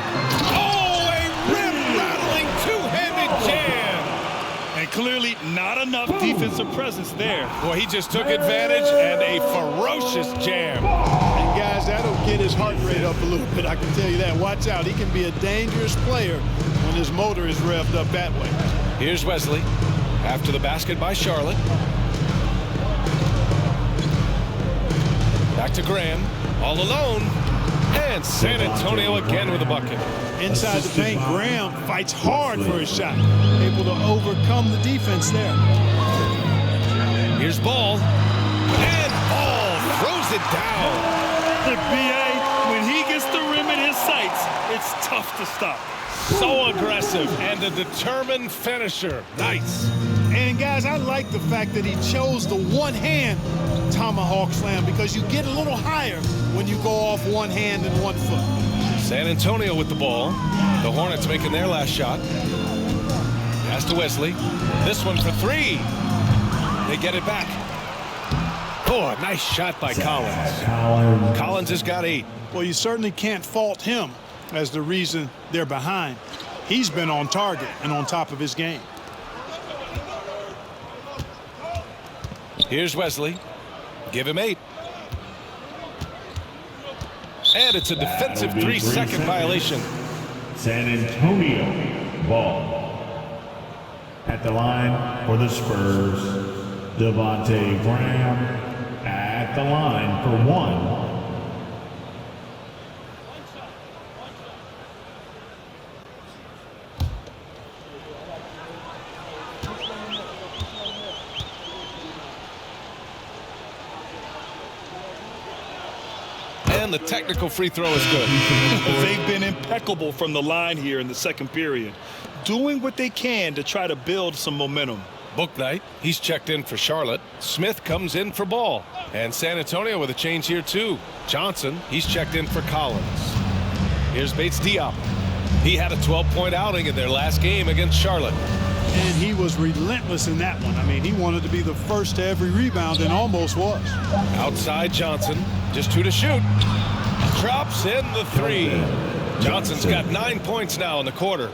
Oh, a rim-rattling two-handed jam. And clearly not enough defensive presence there. Well, he just took advantage and a ferocious jam. And guys, that'll get his heart rate up a little bit. I can tell you that. Watch out. He can be a dangerous player when his motor is revved up that way. Here's Wesley after the basket by Charlotte. Back to Graham, all alone, and San Antonio again with a bucket. Inside the paint, Graham fights hard for his shot. Able to overcome the defense there. Here's Ball, and Ball throws it down. The BA, when he gets the rim in his sights, it's tough to stop. So aggressive and a determined finisher. Nice. And guys, I like the fact that he chose the one-hand tomahawk slam because you get a little higher when you go off one hand and 1 foot. San Antonio with the ball. The Hornets making their last shot. Pass to Wesley. This one for 3. They get it back. Oh, a nice shot by Collins. Collins has got 8. Well, you certainly can't fault him as the reason they're behind. He's been on target and on top of his game. Here's Wesley. Give him 8. And it's a defensive 3-second violation. San Antonio ball. At the line for the Spurs, Devontae Graham at the line for 1. And the technical free throw is good. They've been impeccable from the line here in the second period, doing what they can to try to build some momentum. Bouknight, he's checked in for Charlotte. Smith comes in for Ball. And San Antonio with a change here too. Johnson, he's checked in for Collins. Here's Bates Diop. He had a 12-point outing in their last game against Charlotte. And he was relentless in that one. I mean, he wanted to be the first to every rebound and almost was. Outside Johnson, just 2 to shoot. Drops in the 3. Johnson's got 9 points now in the quarter.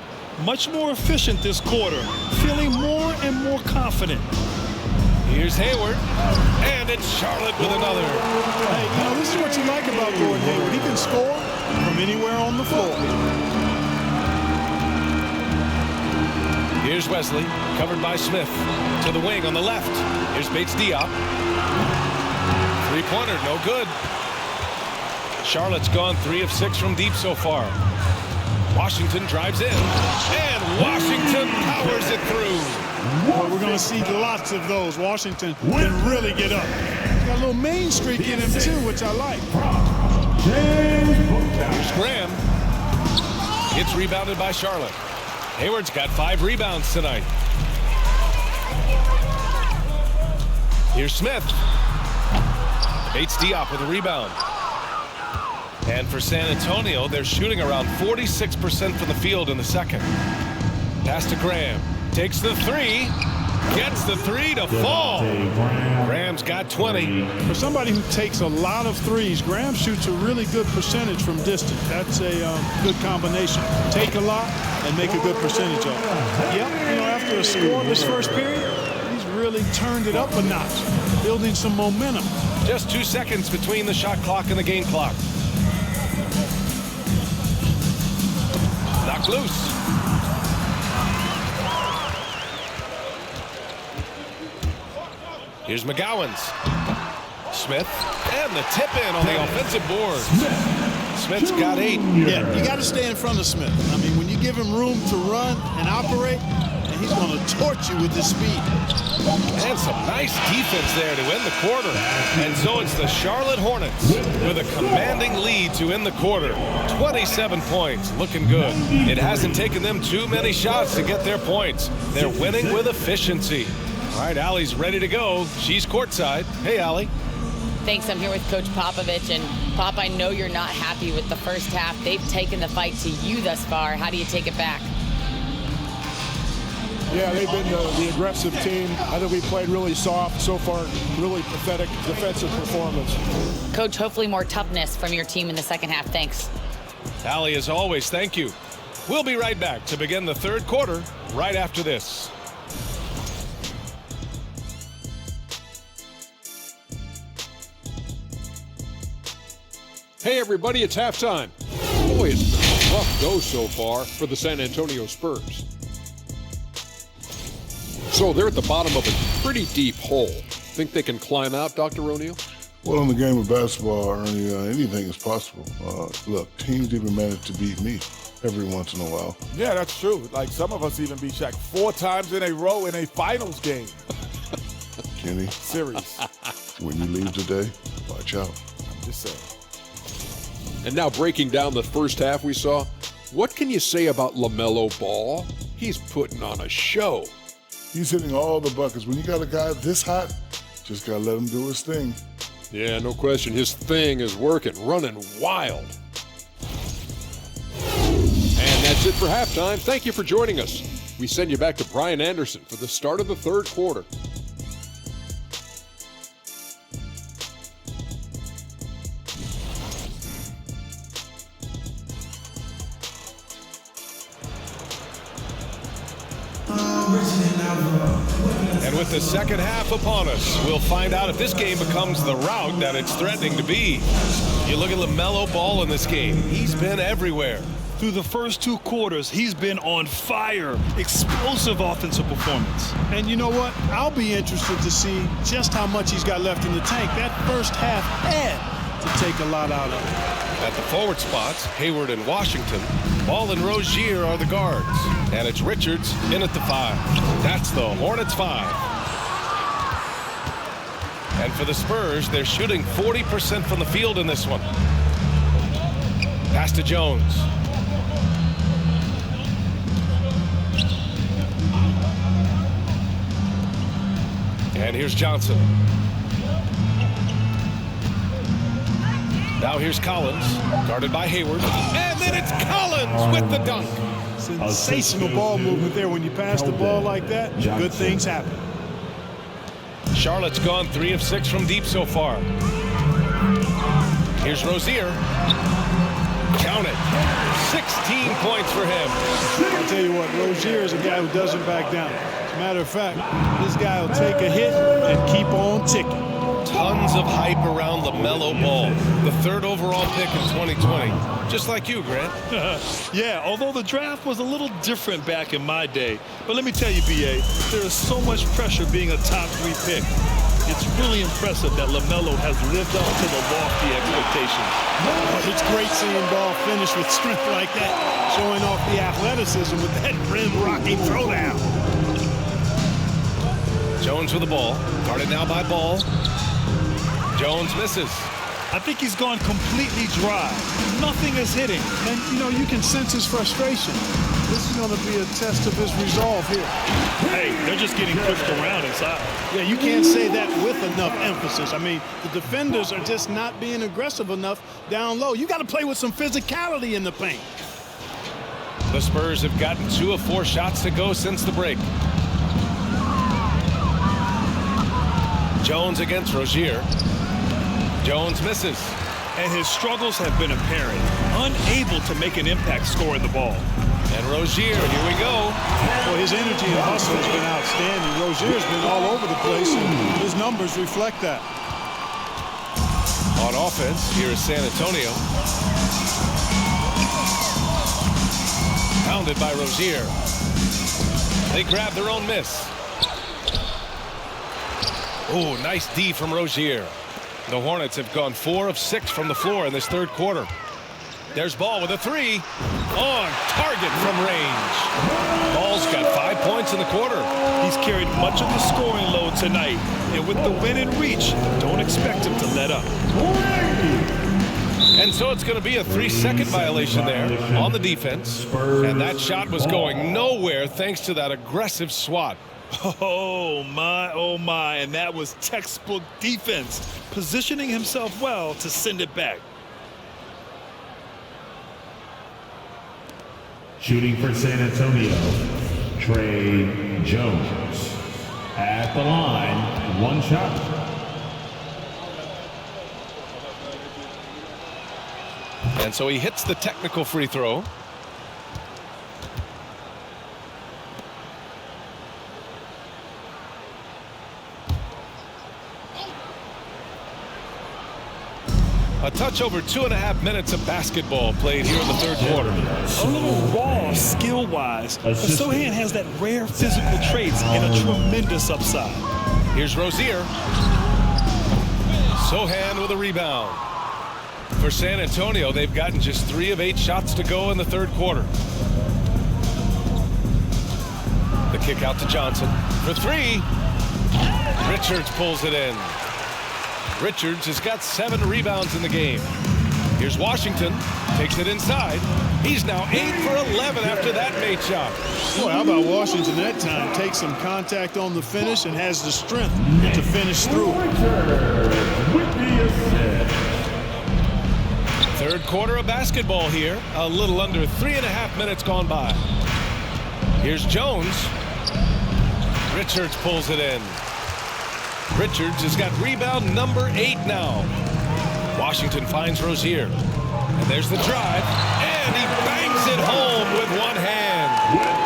Much more efficient this quarter, feeling more and more confident. Here's Hayward, and it's Charlotte with another. Hey, you know, this is what you like about Gordon Hayward. He can score from anywhere on the floor. Here's Wesley, covered by Smith. To the wing on the left. Here's Bates Diop. 3-pointer, no good. Charlotte's gone 3 of 6 from deep so far. Washington drives in, and Washington powers it through. Well, we're going to see lots of those. Washington can really get up. He's got a little main streak in him, too, which I like. Here's Graham. It's rebounded by Charlotte. Hayward's got 5 rebounds tonight. Here's Smith. Bates Diop with a rebound. And for San Antonio, they're shooting around 46% from the field in the second. Pass to Graham. Takes the 3. Gets the 3 to fall. Graham's got 20. For somebody who takes a lot of threes, Graham shoots a really good percentage from distance. That's a good combination. Take a lot and make a good percentage of it. Yep, you know, after a scoreless first period, he's really turned it up a notch, building some momentum. Just 2 seconds between the shot clock and the game clock. Knocked loose. Here's McGowan's. Smith, and the tip-in on the offensive board. Smith's got 8. Yeah, you got to stay in front of Smith. I mean, when you give him room to run and operate, and he's going to torch you with his speed. And some nice defense there to end the quarter. And so it's the Charlotte Hornets with a commanding lead to end the quarter. 27 points, looking good. It hasn't taken them too many shots to get their points. They're winning with efficiency. All right, Allie's ready to go. She's courtside. Hey, Allie. Thanks. I'm here with Coach Popovich. And, Pop, I know you're not happy with the first half. They've taken the fight to you thus far. How do you take it back? Yeah, they've been the aggressive team. I think we played really soft so far. Really pathetic defensive performance. Coach, hopefully more toughness from your team in the second half. Thanks. Allie, as always, thank you. We'll be right back to begin the third quarter right after this. Hey everybody, it's halftime. Boy, it's been a rough go so far for the San Antonio Spurs. So they're at the bottom of a pretty deep hole. Think they can climb out, Dr. O'Neal? Well, in the game of basketball, Ernie, anything is possible. Look, teams even manage to beat me every once in a while. Yeah, that's true. Like some of us even beat Shaq 4 times in a row in a finals game. Kenny, Series. when you leave today, watch out. I'm just saying. And now breaking down the first half we saw, what can you say about LaMelo Ball? He's putting on a show. He's hitting all the buckets. When you got a guy this hot, just got to let him do his thing. Yeah, no question. His thing is working, running wild. And that's it for halftime. Thank you for joining us. We send you back to Brian Anderson for the start of the third quarter. And with the second half upon us, we'll find out if this game becomes the rout that it's threatening to be. You look at LaMelo Ball in this game. He's been everywhere. Through the first 2 quarters, he's been on fire. Explosive offensive performance. And you know what? I'll be interested to see just how much he's got left in the tank. That first half had to take a lot out of it. At the forward spots, Hayward and Washington. Ball and Rozier are the guards. And it's Richards in at the 5. That's the Hornets 5. And for the Spurs, they're shooting 40% from the field in this one. Pass to Jones. And here's Johnson. Now here's Collins, guarded by Hayward. And then it's Collins with the dunk. Sensational ball movement there. When you pass the ball like that, good things happen. Charlotte's gone 3 of 6 from deep so far. Here's Rozier. Count it. 16 points for him. I'll tell you what, Rozier is a guy who doesn't back down. As a matter of fact, this guy will take a hit and keep on ticking. Tons of hype around LaMelo Ball, the 3rd overall pick in 2020. Just like you, Grant. Yeah, although the draft was a little different back in my day. But let me tell you, B.A., there is so much pressure being a top 3 pick. It's really impressive that LaMelo has lived up to the lofty expectations. It's great seeing Ball finish with strength like that, showing off the athleticism with that rim-rocking throwdown. Jones with the ball, guarded now by Ball. Jones misses. I think he's gone completely dry. Nothing is hitting. And, you know, you can sense his frustration. This is going to be a test of his resolve here. Hey, they're just getting pushed around inside. Yeah, you can't say that with enough emphasis. I mean, the defenders are just not being aggressive enough down low. You got to play with some physicality in the paint. The Spurs have gotten 2 of 4 shots to go since the break. Jones against Rozier. Jones misses. And his struggles have been apparent. Unable to make an impact scoring the ball. And Rozier, here we go. Well, his energy and hustle has been outstanding. Rozier's been all over the place, and his numbers reflect that. On offense, here is San Antonio. Pounded by Rozier. They grab their own miss. Oh, nice D from Rozier. The Hornets have gone 4 of 6 from the floor in this third quarter. There's Ball with a 3. On target from range. Ball's got 5 points in the quarter. He's carried much of the scoring load tonight. And with the win and reach, don't expect him to let up. And so it's going to be a 3-second violation there on the defense. And that shot was going nowhere thanks to that aggressive swat. Oh my, and that was textbook defense, positioning himself well to send it back. Shooting for San Antonio, Trey Jones. At the line, one shot. And so he hits the technical free throw. A touch over 2.5 minutes of basketball played here in the third quarter. A little raw skill-wise, but Sohan has that rare physical traits and a tremendous upside. Here's Rozier. Sohan with a rebound. For San Antonio, they've gotten just 3 of 8 shots to go in the third quarter. The kick out to Johnson for 3. Richards pulls it in. Richards has got 7 rebounds in the game. Here's Washington, takes it inside. He's now 8 for 11 after that made shot. Boy, how about Washington that time? Takes some contact on the finish and has the strength to finish through. Third quarter of basketball here. A little under 3.5 minutes gone by. Here's Jones. Richards pulls it in. Richards has got rebound number 8 now. Washington finds Rozier. And there's the drive. And he bangs it home with one hand.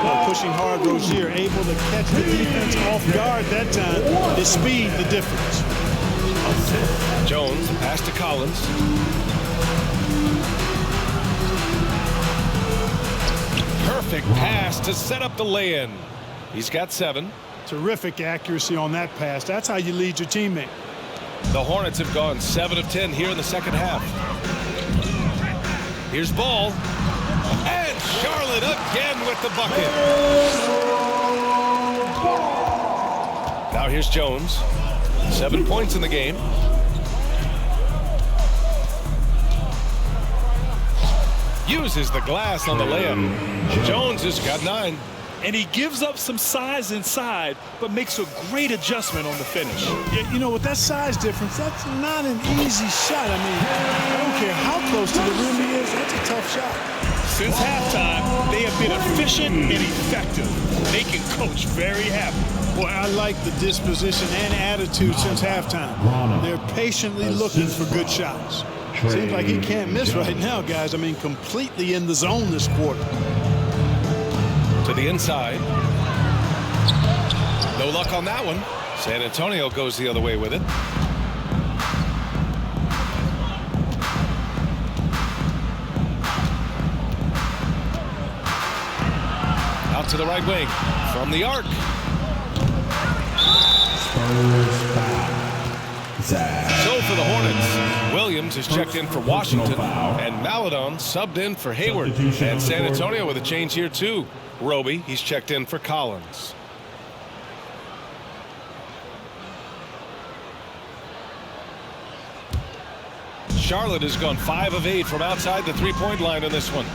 Well, pushing hard, Rozier able to catch the defense off guard that time. His speed, the difference. Jones, pass to Collins. Perfect pass to set up the lay-in. He's got 7. Terrific accuracy on that pass. That's how you lead your teammate. The Hornets have gone 7 of 10 here in the second half. Here's Ball. And Charlotte again with the bucket. Now here's Jones. 7 points in the game. Uses the glass on the layup. Jones has got 9. And he gives up some size inside, but makes a great adjustment on the finish. You know, with that size difference, that's not an easy shot. I mean, I don't care how close to the rim he is, that's a tough shot. Since halftime, they have been efficient and effective, making Coach very happy. Boy, I like the disposition and attitude since halftime. They're patiently looking for good shots. Seems like he can't miss right now, guys. I mean, completely in the zone this quarter. To the inside. No luck on that one. San Antonio goes the other way with it. Out to the right wing. From the arc. So for the Hornets, Williams is checked in for Washington, and Maladon subbed in for Hayward. And San Antonio with a change here too. Roby, he's checked in for Collins. Charlotte has gone 5 of 8 from outside the three-point line in this one.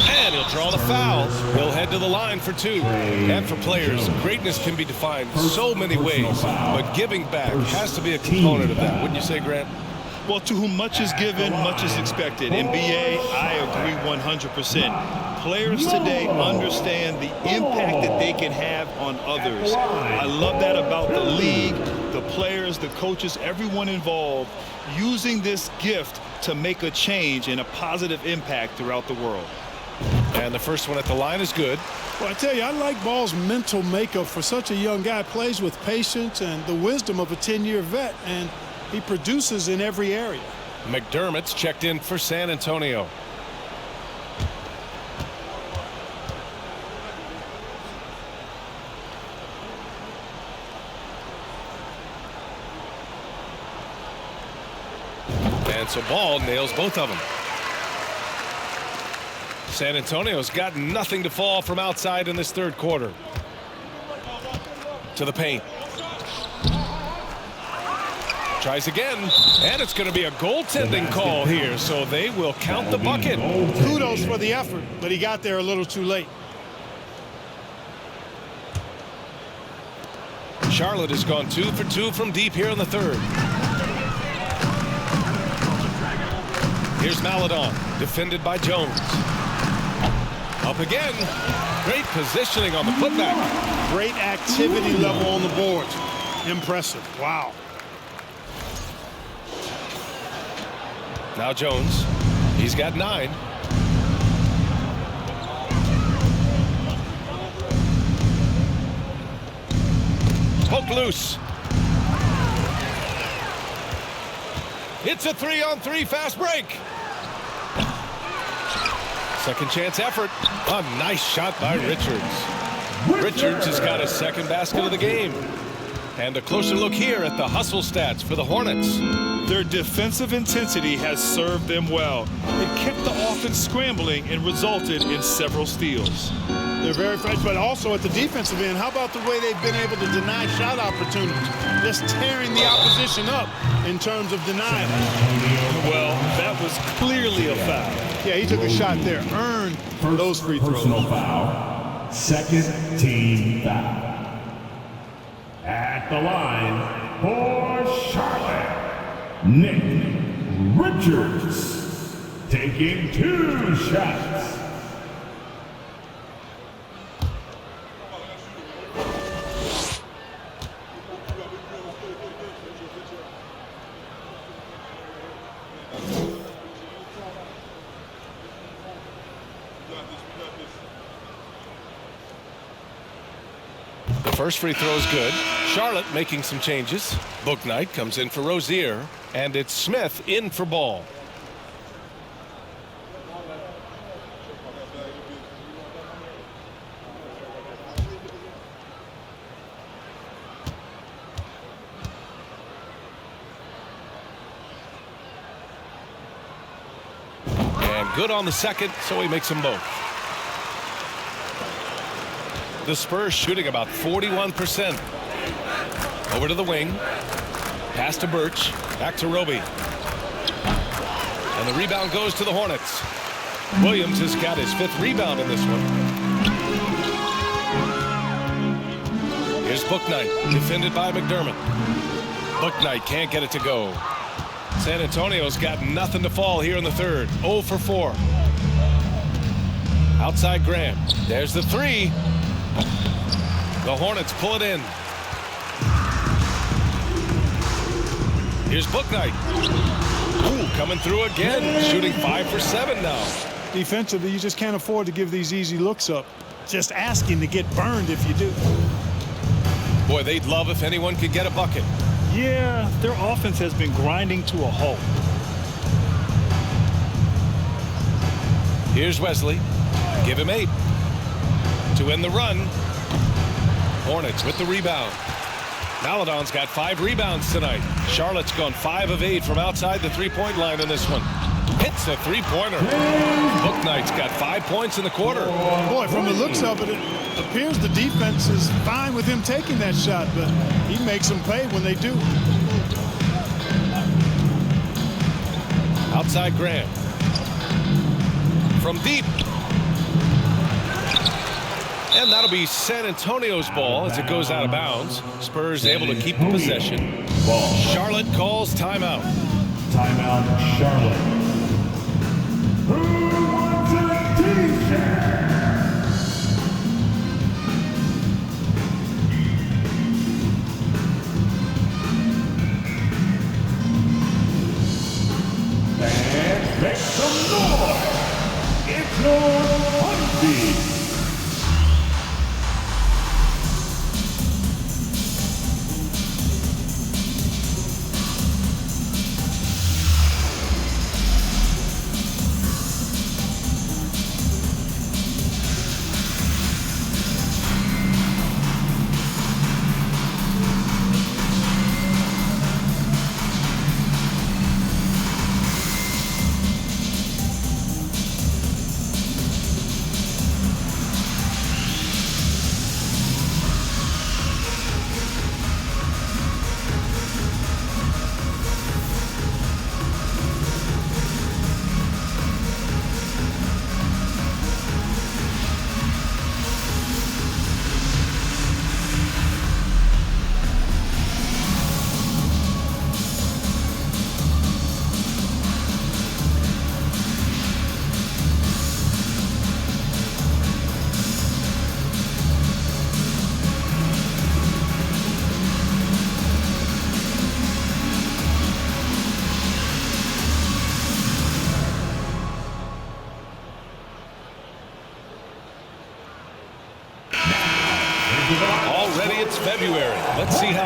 And he'll draw the foul. He'll head to the line for 2. And for players, greatness can be defined so many ways, but giving back has to be a component of that. Wouldn't you say, Grant? Well, to whom much is given, much is expected. NBA, I agree 100%. Players today understand the impact that they can have on others. I love that about the league, the players, the coaches, everyone involved, using this gift to make a change and a positive impact throughout the world. And the first one at the line is good. Well, I tell you, I like Ball's mental makeup for such a young guy. Plays with patience and the wisdom of a 10-year vet, and he produces in every area. McDermott's checked in for San Antonio. And so Ball nails both of them. San Antonio's got nothing to fall from outside in this third quarter. To the paint. Tries again, and it's going to be a goaltending call here, so they will count the bucket. Kudos for the effort, but he got there a little too late. Charlotte has gone 2 for 2 from deep here in the third. Here's Maladon, defended by Jones. Up again. Great positioning on the putback. Great activity level on the boards. Impressive. Wow. Now Jones. He's got 9. Poke loose. It's a 3-on-3 fast break. Second chance effort. A nice shot by Richards. Richards has got his second basket of the game. And a closer look here at the hustle stats for the Hornets. Their defensive intensity has served them well. It kept the offense scrambling and resulted in several steals. They're very fresh, but also at the defensive end, how about the way they've been able to deny shot opportunities? Just tearing the opposition up in terms of denying them. Well, that was clearly a foul. Yeah, he took a shot there, earned those free throws. Personal foul, second team foul. At the line for Charlotte, Nick Richards, taking 2 shots. First free throw is good. Charlotte making some changes. Bouknight comes in for Rozier, and it's Smith in for Ball. And good on the second, so he makes them both. The Spurs shooting about 41%. Over to the wing. Pass to Birch. Back to Roby. And the rebound goes to the Hornets. Williams has got his 5th rebound in this one. Here's Bouknight, defended by McDermott. Bouknight can't get it to go. San Antonio's got nothing to fall here in the third. 0 for 4. Outside Graham. There's the 3. The Hornets pull it in. Here's Bouknight. Ooh, coming through again. Shooting 5 for 7 now. Defensively, you just can't afford to give these easy looks up. Just asking to get burned if you do. Boy, they'd love if anyone could get a bucket. Yeah, their offense has been grinding to a halt. Here's Wesley. Give him 8. To end the run. Hornets with the rebound. Maladon's got 5 rebounds tonight. Charlotte's gone 5 of 8 from outside the 3-point line in this one. Hits a 3-pointer. Bouknight's got 5 points in the quarter. Boy, from the looks of it, it appears the defense is fine with him taking that shot, but he makes them pay when they do. Outside Graham. From deep. And that'll be San Antonio's ball as it goes out of bounds. Spurs able to keep the possession. Charlotte calls timeout. Timeout, Charlotte. Who wants a t-shirt? And make some noise. It's your Monday.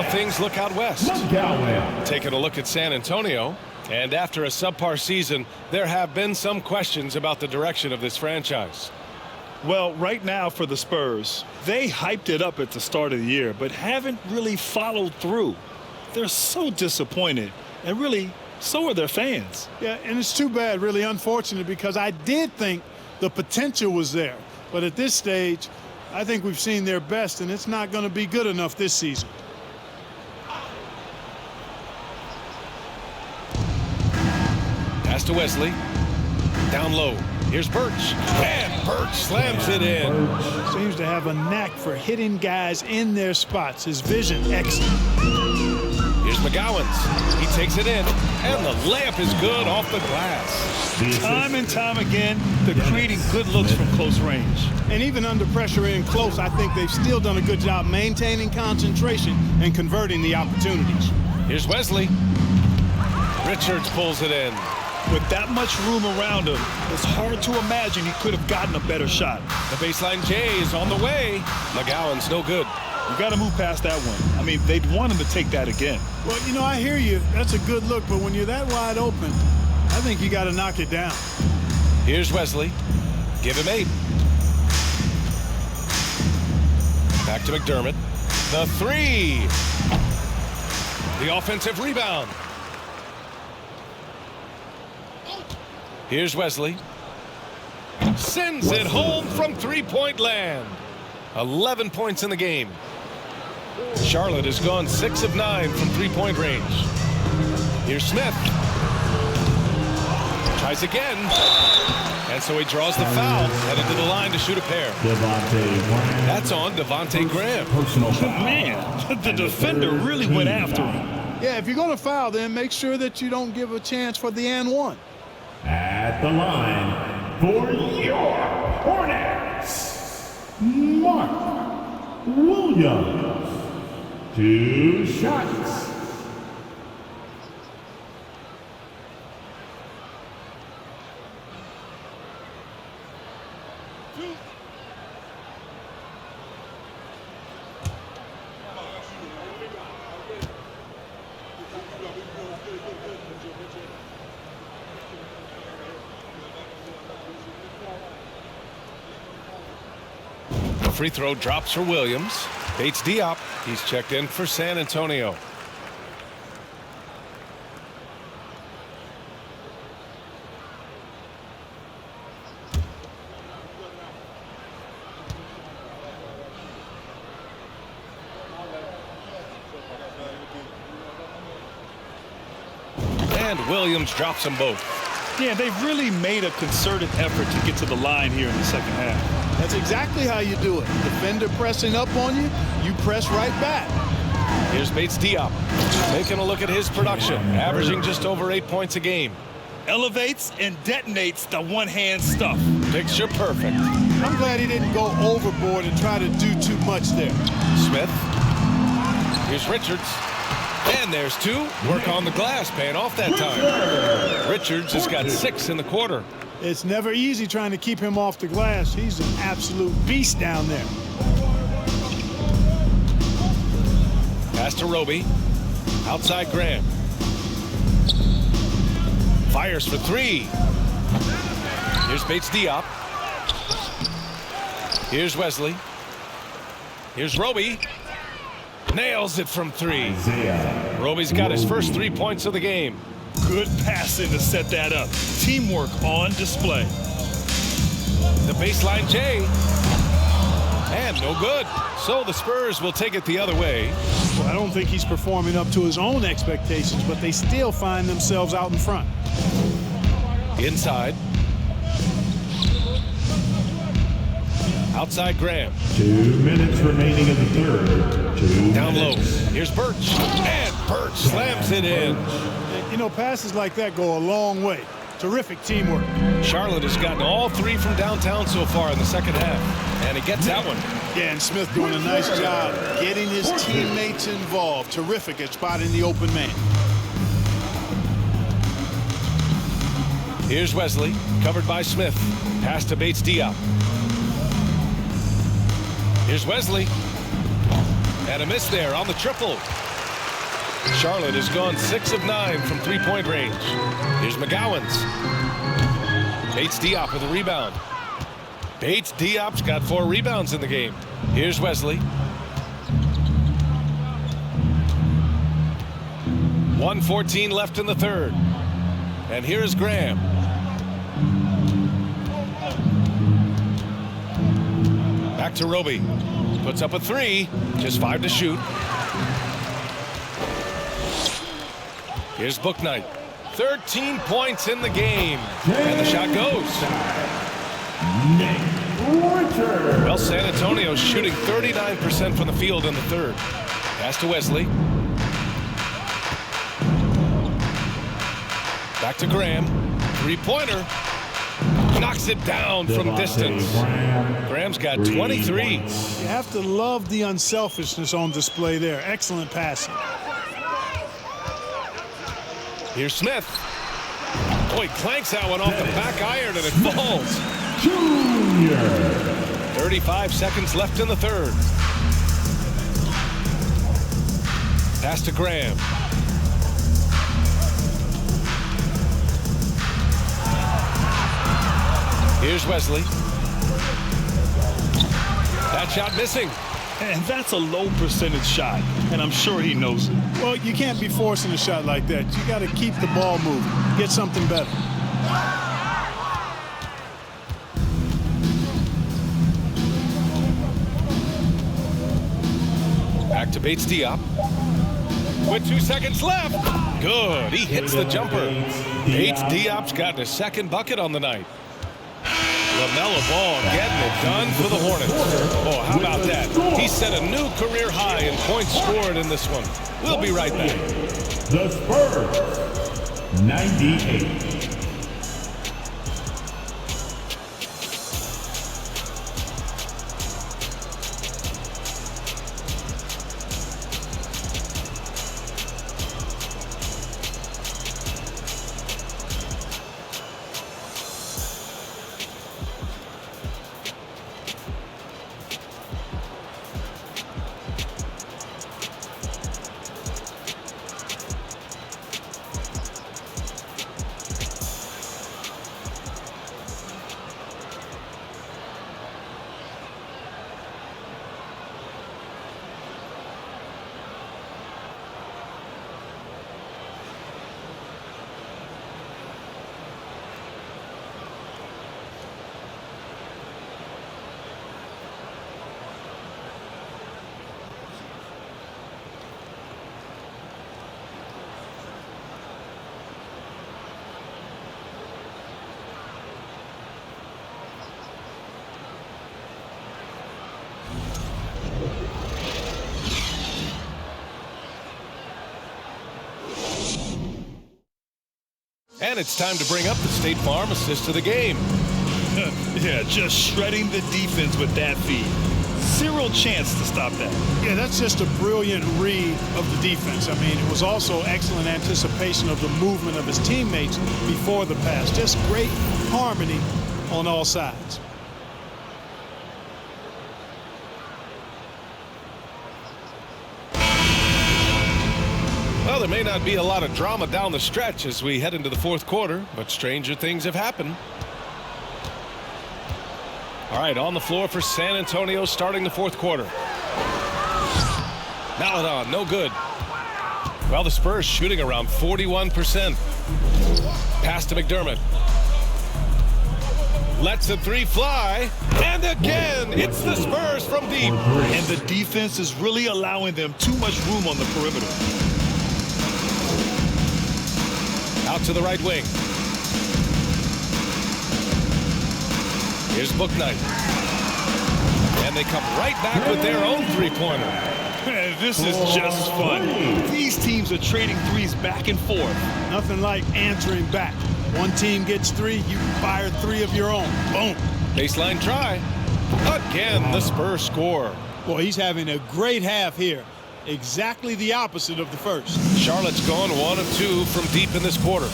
things look out west. Taking a look at San Antonio, and after a subpar season, there have been some questions about the direction of this franchise. Well, right now for the Spurs, they hyped it up at the start of the year, but haven't really followed through. They're so disappointed, and really, so are their fans. Yeah, and it's too bad, really unfortunate, because I did think the potential was there. But at this stage, I think we've seen their best, and it's not going to be good enough this season. Pass to Wesley. Down low. Here's Birch. And Birch slams it in. Seems to have a knack for hitting guys in their spots. His vision, excellent. Here's McGowens. He takes it in, and the layup is good off the glass. Time and time again, they're creating good looks from close range. And even under pressure in close, I think they've still done a good job maintaining concentration and converting the opportunities. Here's Wesley. Richards pulls it in. With that much room around him, it's hard to imagine he could have gotten a better shot. The baseline J is on the way. McGowan's no good. You got to move past that one. I mean, they'd want him to take that again. Well, you know, I hear you. That's a good look, but when you're that wide open, I think you got to knock it down. Here's Wesley. Give him 8. Back to McDermott. The 3. The offensive rebound. Here's Wesley. Sends it home from three-point land. 11 points in the game. Charlotte has gone 6 of 9 from three-point range. Here's Smith. Tries again. And so he draws the foul, headed to the line to shoot a pair. That's on Devontae Graham. Man, the defender really went after him. Yeah, if you're going to foul, then make sure that you don't give a chance for the and one. At the line for your Hornets, Mark Williams. 2 shots. Free throw drops for Williams. Bates Diop. He's checked in for San Antonio. And Williams drops them both. Yeah, they've really made a concerted effort to get to the line here in the second half. That's exactly how you do it. Defender pressing up on you, you press right back. Here's Bates Diop. Taking a look at his production, averaging just over 8 points a game. Elevates and detonates the one-hand stuff. Picture perfect. I'm glad he didn't go overboard and try to do too much there. Smith. Here's Richards. And there's 2. Work on the glass, paying off that time. Richards has got 6 in the quarter. It's never easy trying to keep him off the glass. He's an absolute beast down there. Pass to Roby. Outside Graham. Fires for 3. Here's Bates Diop. Here's Wesley. Here's Roby. Nails it from 3. Roby's got his first 3 points of the game. Good passing to set that up. Teamwork on display. The baseline J. And no good. So the Spurs will take it the other way. Well, I don't think he's performing up to his own expectations, but they still find themselves out in front. Inside. Outside Graham. 2 minutes remaining in the third. 2 Down low. minutes. Here's Birch. And Birch slams it in. You know, passes like that go a long way. Terrific teamwork. Charlotte has gotten all 3 from downtown so far in the second half. And he gets that one. Yeah, and Smith doing a nice job getting his teammates involved. Terrific at spotting the open man. Here's Wesley, covered by Smith. Pass to Bates Diop. Here's Wesley. And a miss there on the triple. Charlotte has gone 6 of 9 from three-point range. Here's McGowan's. Bates Diop with a rebound. Bates Diop's got 4 rebounds in the game. Here's Wesley. 1:14 left in the third. And here's Graham. Back to Roby. Puts up a 3. Just 5 to shoot. Here's Bouknight. 13 points in the game. And the shot goes. Well, San Antonio's shooting 39% from the field in the third. Pass to Wesley. Back to Graham. Three-pointer. Knocks it down from distance. Graham's got 23. You have to love the unselfishness on display there. Excellent passing. Here's Smith. Oh, he clanks that one off the back iron and it falls. 35 seconds left in the third. Pass to Graham. Here's Wesley. That shot missing. And that's a low percentage shot, and I'm sure he knows it. Well, you can't be forcing a shot like that. You got to keep the ball moving. Get something better. Back to Bates Diop. With 2 seconds left. Good. He hits the jumper. Bates Diop's got his second bucket on the night. LaMelo Ball getting it done for the Hornets. Oh, how about that? He set a new career high in points scored in this one. We'll be right back. The Spurs, 98. And it's time to bring up the State Farm assist of the game. Yeah, just shredding the defense with that feed. Zero chance to stop that. Yeah, that's just a brilliant read of the defense. I mean, it was also excellent anticipation of the movement of his teammates before the pass. Just great harmony on all sides. Well, there may not be a lot of drama down the stretch as we head into the fourth quarter, but stranger things have happened. All right, on the floor for San Antonio starting the fourth quarter. Maladon, no good. Well, the Spurs shooting around 41%. Pass to McDermott. Lets the three fly. And again, it's the Spurs from deep. And the defense is really allowing them too much room on the perimeter. Out to the right wing. Here's Bouknight. And they come right back with their own three-pointer. This is just fun. These teams are trading threes back and forth. Nothing like answering back. One team gets 3, you fire 3 of your own. Boom. Baseline try. Again, the Spurs score. Boy, he's having a great half here. Exactly the opposite of the first. Charlotte's gone 1 of 2 from deep in this quarter.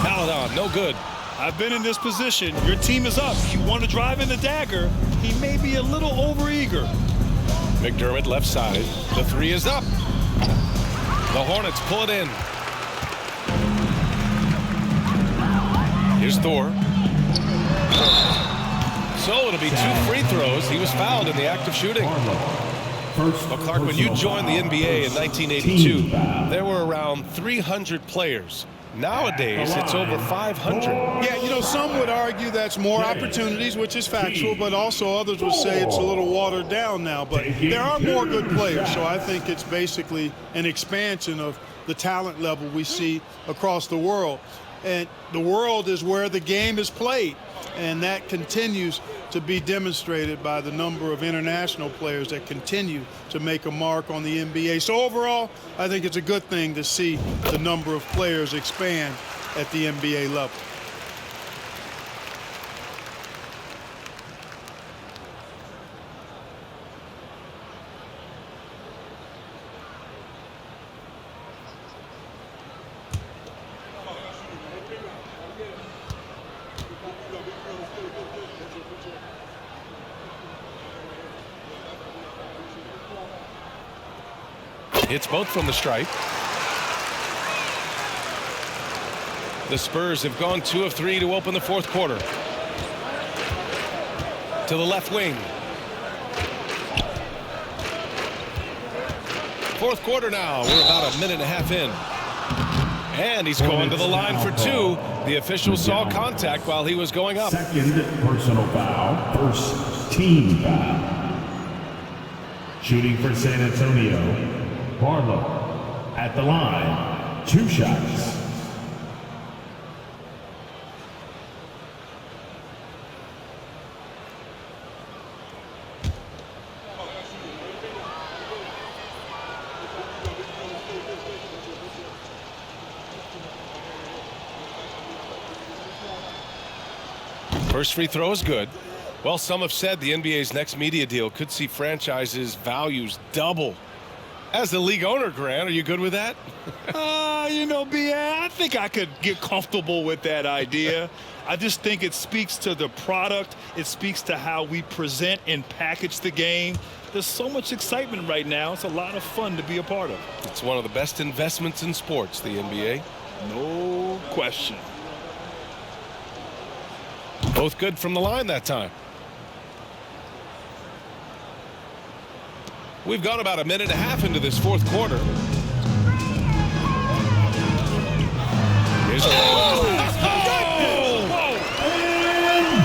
Maladon, no good. I've been in this position. Your team is up. You want to drive in the dagger. He may be a little overeager. McDermott left side. The three is up. The Hornets pull it in. Here's Thor. So it'll be 2 free throws. He was fouled in the act of shooting. Well, Clark, when you joined the NBA in 1982, there were around 300 players. Nowadays, it's over 500. Yeah, you know, some would argue that's more opportunities, which is factual, but also others would say it's a little watered down now. But there are more good players, so I think it's basically an expansion of the talent level we see across the world. And the world is where the game is played, and that continues to be demonstrated by the number of international players that continue to make a mark on the NBA. So overall, I think it's a good thing to see the number of players expand at the NBA level. Hits both from the stripe. The Spurs have gone 2 of 3 to open the fourth quarter. To the left wing. Fourth quarter now. We're about a minute and a half in. And he's going to the line for 2. The official saw contact while he was going up. Second personal foul. First team foul. Shooting for San Antonio. Barlow at the line, 2 shots. First free throw is good. Well, some have said the NBA's next media deal could see franchises' values double. As the league owner, Grant, are you good with that? You know, B.A., I think I could get comfortable with that idea. I just think it speaks to the product. It speaks to how we present and package the game. There's so much excitement right now. It's a lot of fun to be a part of. It's one of the best investments in sports, the NBA. No question. Both good from the line that time. We've gone about a minute and a half into this fourth quarter. Here's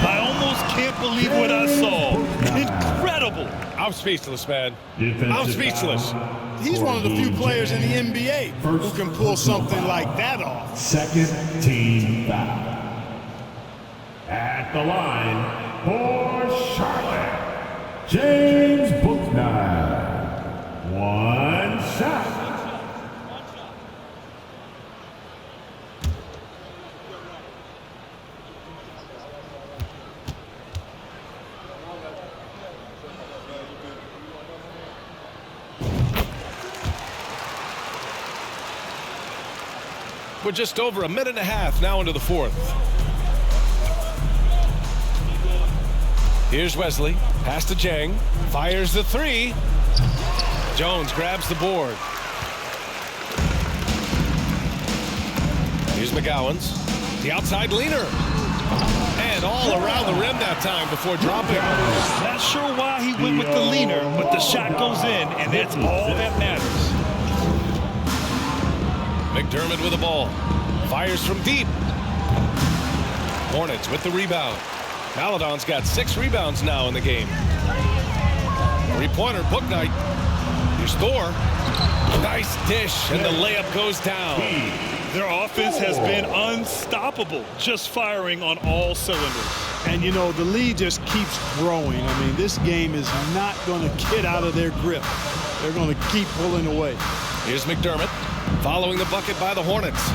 I almost can't believe what I saw. Incredible. I'm speechless, man. I'm speechless. He's one of the few players in the NBA who can pull something like that off. Second team foul. At the line for Charlotte, James Bouknight. 1 shot. We're just over a minute and a half now into the fourth. Here's Wesley. Pass to Jang. Fires the 3. Jones grabs the board. Here's McGowan's. The outside leaner. And all around the rim that time before dropping. Not sure why he went with the leaner, but the shot goes in, and that's all that matters. McDermott with the ball. Fires from deep. Hornets with the rebound. Maladon's got 6 rebounds now in the game. 3-pointer, Bouknight. Here's Thor. Nice dish, and the layup goes down. Their offense has been unstoppable, just firing on all cylinders. And, you know, the lead just keeps growing. I mean, this game is not going to get out of their grip. They're going to keep pulling away. Here's McDermott following the bucket by the Hornets.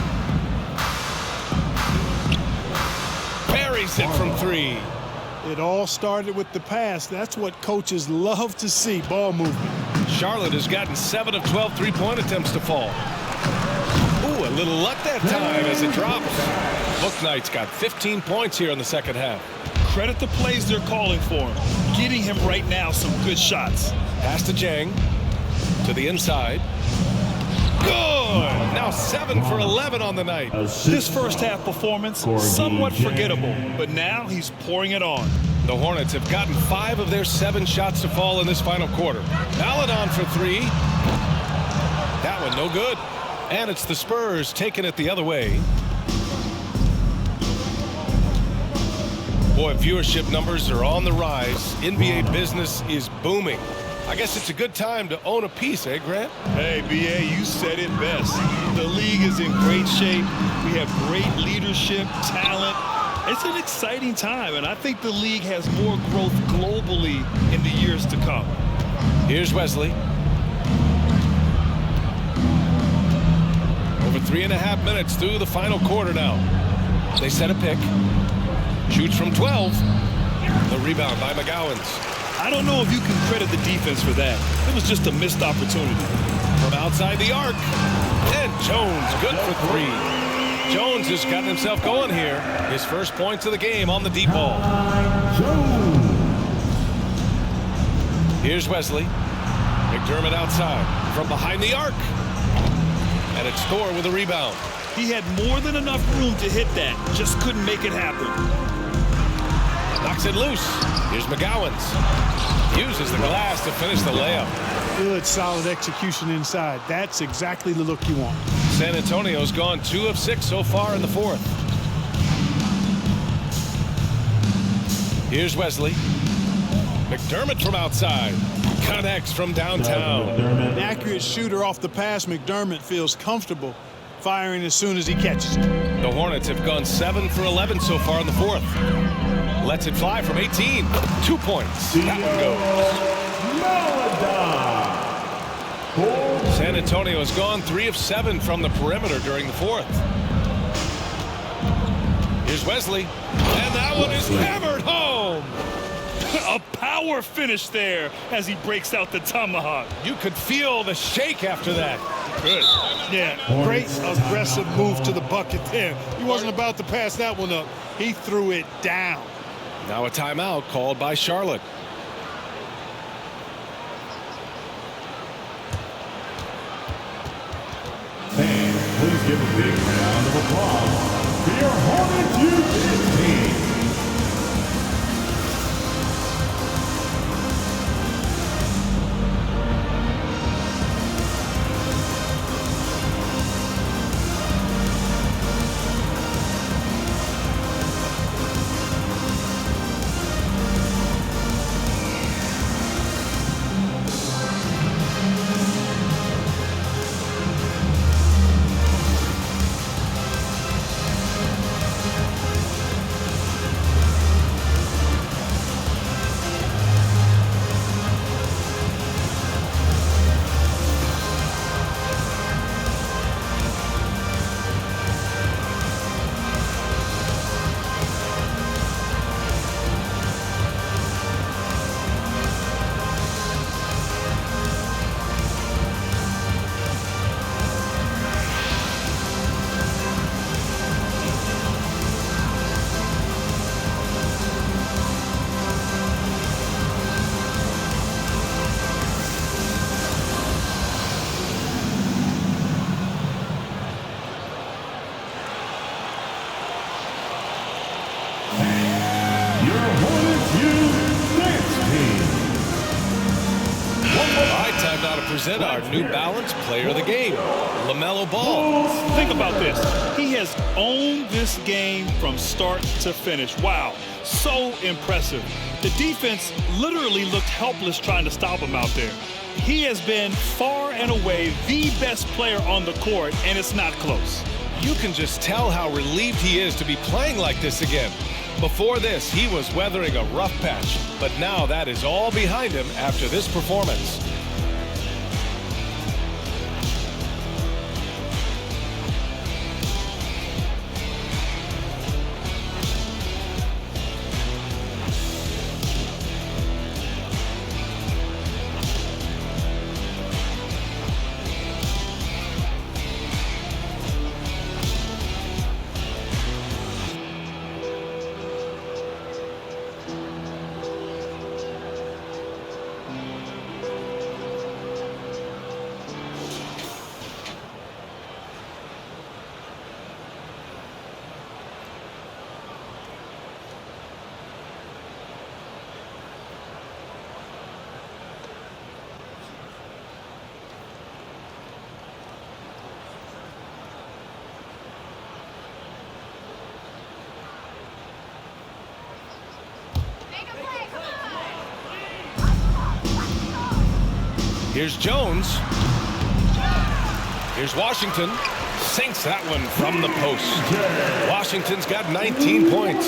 Buries it from 3. It all started with the pass. That's what coaches love to see, ball movement. Charlotte has gotten 7 of 12 3-point attempts to fall. Ooh, a little luck that time as it drops. Bouknight's got 15 points here in the second half. Credit the plays they're calling for him. Getting him right now some good shots. Pass to Jang. To the inside. Good! Now 7 for 11 on the night. His first half performance, somewhat forgettable, but now he's pouring it on. The Hornets have gotten 5 of their 7 shots to fall in this final quarter. Maladon for 3. That one no good. And it's the Spurs taking it the other way. Boy, viewership numbers are on the rise. NBA business is booming. I guess it's a good time to own a piece, eh, Grant? Hey, B.A., you said it best. The league is in great shape. We have great leadership, talent. It's an exciting time, and I think the league has more growth globally in the years to come. Here's Wesley. Over 3.5 minutes through the final quarter now. They set a pick. Shoots from 12. The rebound by McGowans. I don't know if you can credit the defense for that. It was just a missed opportunity. From outside the arc. And Jones good for 3. Jones has gotten himself going here. His first points of the game on the deep ball. Here's Wesley. McDermott outside. From behind the arc. And it's Thor with a rebound. He had more than enough room to hit that. Just couldn't make it happen. Knocks it loose. Here's McGowans. Uses the glass to finish the layup. Good, solid execution inside. That's exactly the look you want. San Antonio's gone 2 of 6 so far in the 4th. Here's Wesley. McDermott from outside. Connects from downtown. An accurate shooter off the pass. McDermott feels comfortable firing as soon as he catches it. The Hornets have gone 7 for 11 so far in the 4th. Lets it fly from 18. 2 points. That one goes. San Antonio has gone 3 of 7 from the perimeter during the 4th. Here's Wesley. And that one is hammered home. A power finish there as he breaks out the tomahawk. You could feel the shake after that. Good. Yeah, great aggressive move to the bucket there. He wasn't about to pass that one up. He threw it down. Now a timeout called by Charlotte. And please give a big round of applause for your Hornets youth team. Present our New Balance Player of the Game, LaMelo Ball. Think about this. He has owned this game from start to finish. Wow, so impressive. The defense literally looked helpless trying to stop him out there. He has been far and away the best player on the court, and it's not close. You can just tell how relieved he is to be playing like this again. Before this, he was weathering a rough patch, but now that is all behind him after this performance. Here's Jones. Here's Washington. Sinks that one from the post. Washington's got 19 points.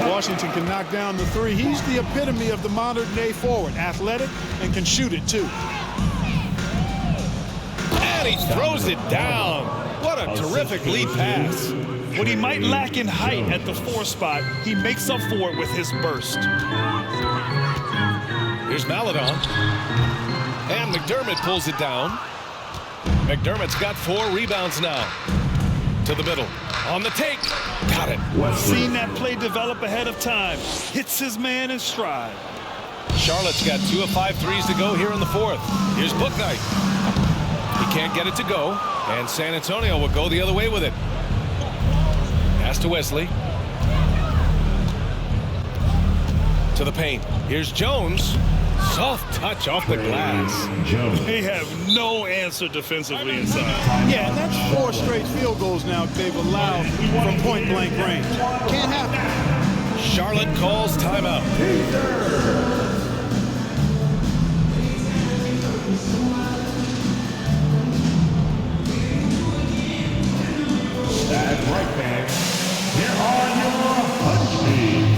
Washington can knock down the three. He's the epitome of the modern-day forward. Athletic and can shoot it, too. And he throws it down. What a terrific lead pass. What he might lack in height at the 4 spot, he makes up for it with his burst. Here's Maladon. And McDermott pulls it down. McDermott's got 4 rebounds now. To the middle. On the take. Got it. Seen that play develop ahead of time. Hits his man in stride. Charlotte's got 2 of 5 threes to go here in the 4th. Here's Bouknight. He can't get it to go. And San Antonio will go the other way with it. Pass to Wesley. To the paint. Here's Jones. Soft touch off the glass. They have no answer defensively inside. Yeah, and that's 4 straight field goals now they've allowed from point-blank range. Can't happen. Charlotte calls timeout. That's right, fans. Here are your punch beats.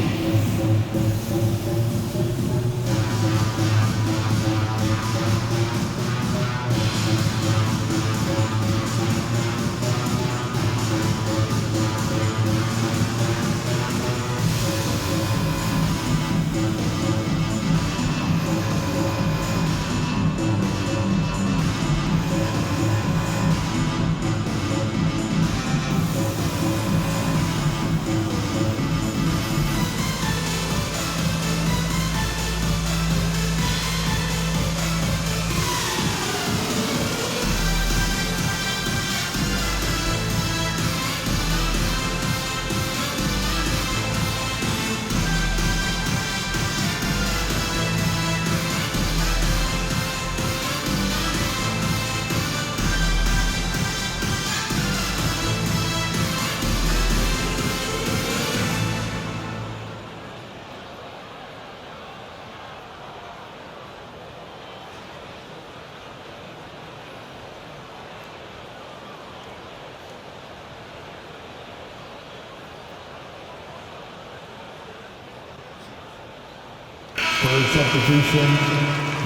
Third substitution,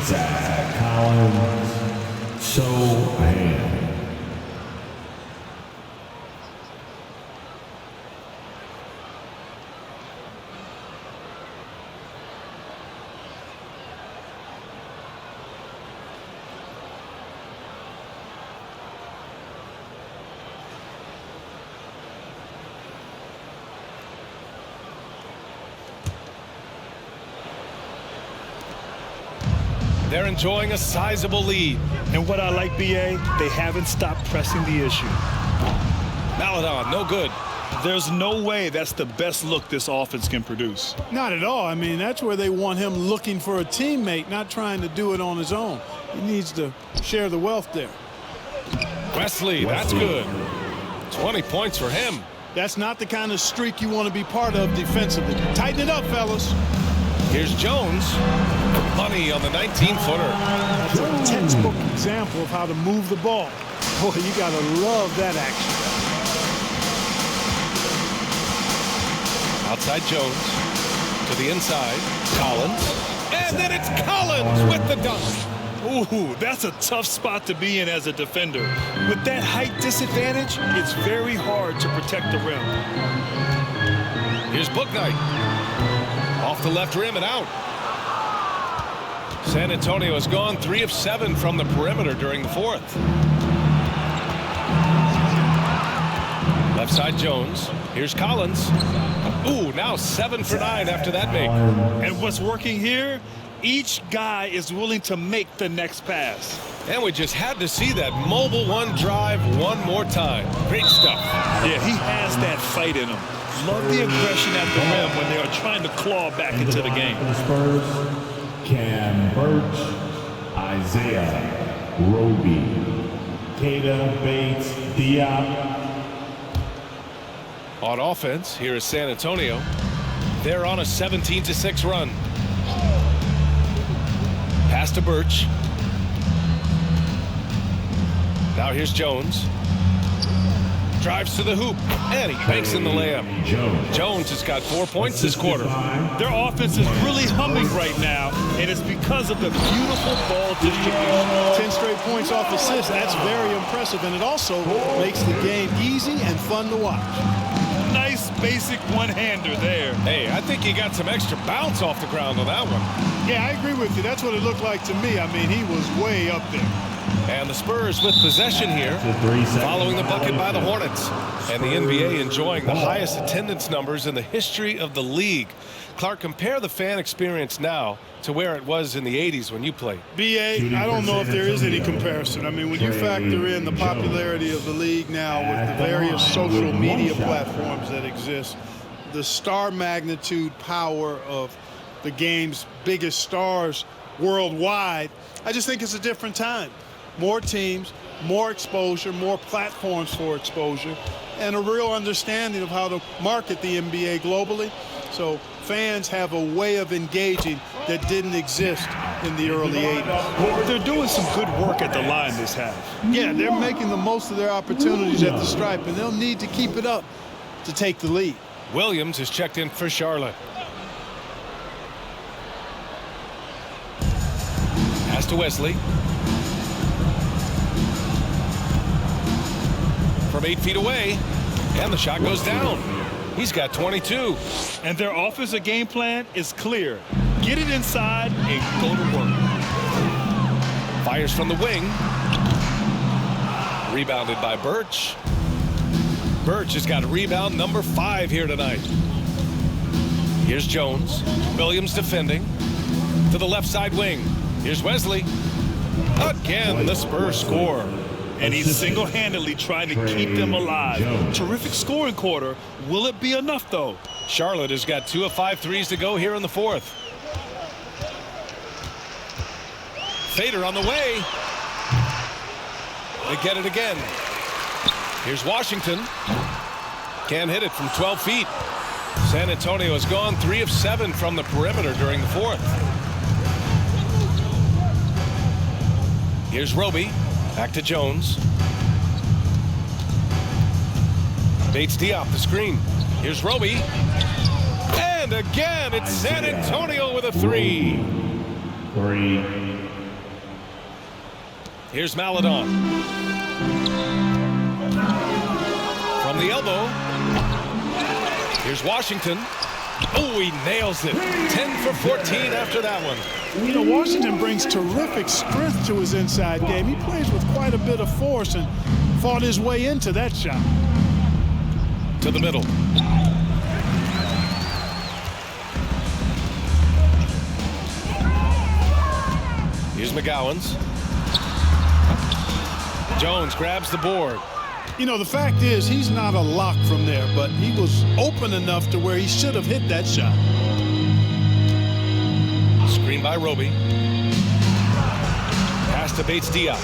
Zach Collins, Sohan. They're enjoying a sizable lead. And what I like, BA, they haven't stopped pressing the issue. Maladon, no good. There's no way that's the best look this offense can produce. Not at all. I mean, that's where they want him looking for a teammate, not trying to do it on his own. He needs to share the wealth there. Wesley, that's good. 20 points for him. That's not the kind of streak you want to be part of defensively. Tighten it up, fellas. Here's Jones. Money on the 19-footer. That's a textbook example of how to move the ball. Boy, you got to love that action. Outside Jones. To the inside. Collins. And then it's Collins with the dunk. Ooh, that's a tough spot to be in as a defender. With that height disadvantage, it's very hard to protect the rim. Here's Bouknight. Off the left rim and out. San Antonio has gone 3 of 7 from the perimeter during the 4th. Left side Jones. Here's Collins. Ooh, now 7 for 9 after that make. And what's working here? Each guy is willing to make the next pass. And we just had to see that mobile one drive one more time. Great stuff. Yeah, he has that fight in him. Love the aggression at the rim when they are trying to claw back into the game. The Spurs, Cam Birch, Isaiah Roby, Keita Bates Diop. On offense, here is San Antonio. They're on a 17-6 run. Pass to Birch. Now here's Jones. Drives to the hoop, and he banks in the layup. Jones has got 4 points this quarter. Their offense is really humming right now, and it's because of the beautiful ball distribution. 10 straight points off assists. That's very impressive, and it also makes the game easy and fun to watch. Nice basic one-hander there. Hey, I think he got some extra bounce off the ground on that one. Yeah, I agree with you. That's what it looked like to me. I mean, he was way up there. And the Spurs with possession here, following the bucket by the Hornets. And the NBA enjoying the highest attendance numbers in the history of the league. Clark, compare the fan experience now to where it was in the 80s when you played. BA, I don't know if there is any comparison. I mean, when you factor in the popularity of the league now with the various social media platforms that exist, the star magnitude power of the game's biggest stars worldwide, I just think it's a different time. More teams, more exposure, more platforms for exposure, and a real understanding of how to market the NBA globally. So fans have a way of engaging that didn't exist in the early 80s. They're doing some good work at the line this half. Yeah, they're making the most of their opportunities at the stripe, and they'll need to keep it up to take the lead. Williams is checked in for Charlotte. Pass to Wesley. From 8 feet away, and the shot goes down. He's got 22. And their offensive game plan is clear. Get it inside and go to work. Fires from the wing. Rebounded by Birch. Birch has got rebound number 5 here tonight. Here's Jones. Williams defending. To the left side wing. Here's Wesley. Again, the Spurs score. And he's single-handedly trying to keep them alive. Terrific scoring quarter. Will it be enough, though? Charlotte has got 2 of 5 threes to go here in the 4th. Fader on the way. They get it again. Here's Washington. Can't hit it from 12 feet. San Antonio has gone 3 of 7 from the perimeter during the 4th. Here's Roby. Back to Jones. Bates Diop the screen. Here's Roby. And again, it's San Antonio with a 3. Here's Maladon. From the elbow. Here's Washington. Oh, he nails it. 10 for 14 after that one. You know, Washington brings terrific strength to his inside game. He plays with quite a bit of force and fought his way into that shot. To the middle. Here's McGowan's. Jones grabs the board. You know, the fact is he's not a lock from there, but he was open enough to where he should have hit that shot. Screen by Roby. Pass to Bates Diop.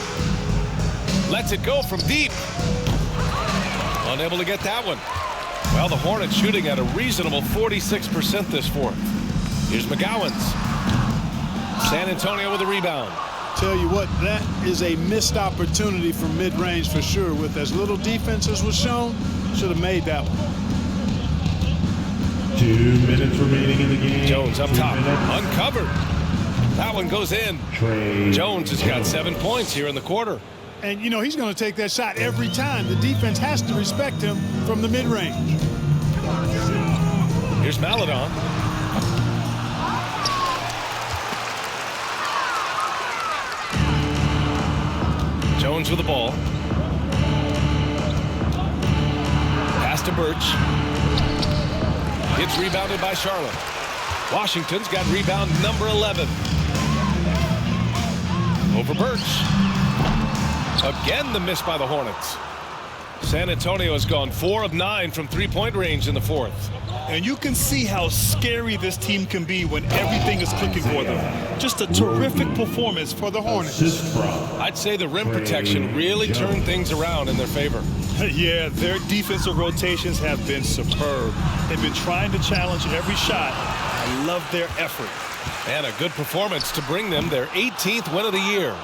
Lets it go from deep. Unable to get that one. Well, the Hornets shooting at a reasonable 46% this 4th. Here's McGowan's. San Antonio with a rebound. Tell you what, that is a missed opportunity from mid-range for sure. With as little defense as was shown, should have made that one. 2 minutes remaining in the game. Jones up top, uncovered. That one goes in. Jones has got 7 points here in the quarter. And, you know, he's going to take that shot every time. The defense has to respect him from the mid-range. Here's Maladon. Jones with the ball. Pass to Birch. Gets rebounded by Charlotte. Washington's got rebound number 11. Over Birch. Again, the miss by the Hornets. San Antonio has gone 4 of 9 from three-point range in the 4th. And you can see how scary this team can be when everything is clicking for them. Just a terrific performance for the Hornets. I'd say the rim protection really turned things around in their favor. Yeah, their defensive rotations have been superb. They've been trying to challenge every shot. I love their effort. And a good performance to bring them their 18th win of the year.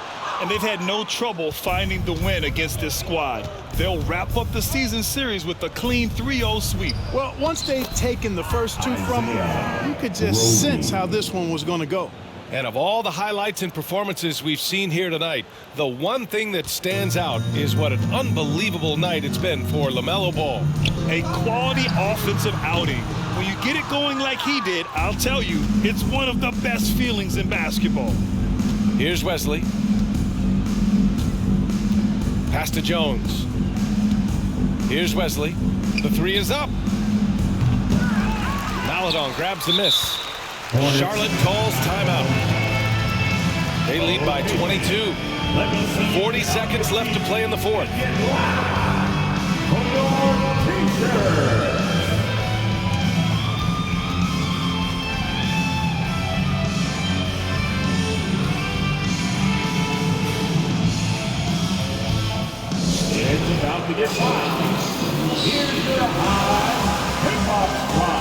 and they've had no trouble finding the win against this squad. They'll wrap up the season series with a clean 3-0 sweep. Well, once they've taken the first two from them, you could just sense how this one was going to go. And of all the highlights and performances we've seen here tonight, the one thing that stands out is what an unbelievable night it's been for LaMelo Ball. A quality offensive outing. When you get it going like he did, I'll tell you, it's one of the best feelings in basketball. Here's Wesley. Pass to Jones. Here's Wesley. The three is up. Maladon grabs the miss. Charlotte calls timeout. They lead by 22. 40 seconds left to play in the fourth. It's about to get wild. Here's your high hip-hop squad.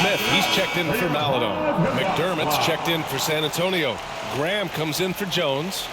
Smith, he's checked in for Maladon. McDermott's checked in for San Antonio. Graham comes in for Jones.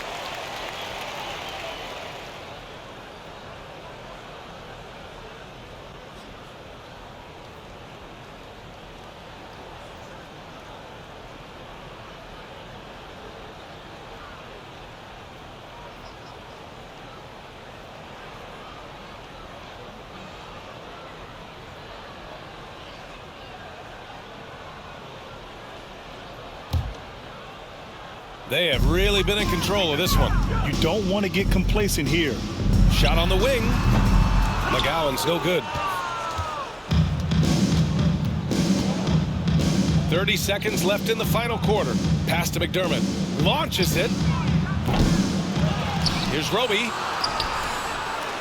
They have really been in control of this one. You don't want to get complacent here. Shot on the wing. McGowan's no good. 30 seconds left in the final quarter. Pass to McDermott. Launches it. Here's Roby.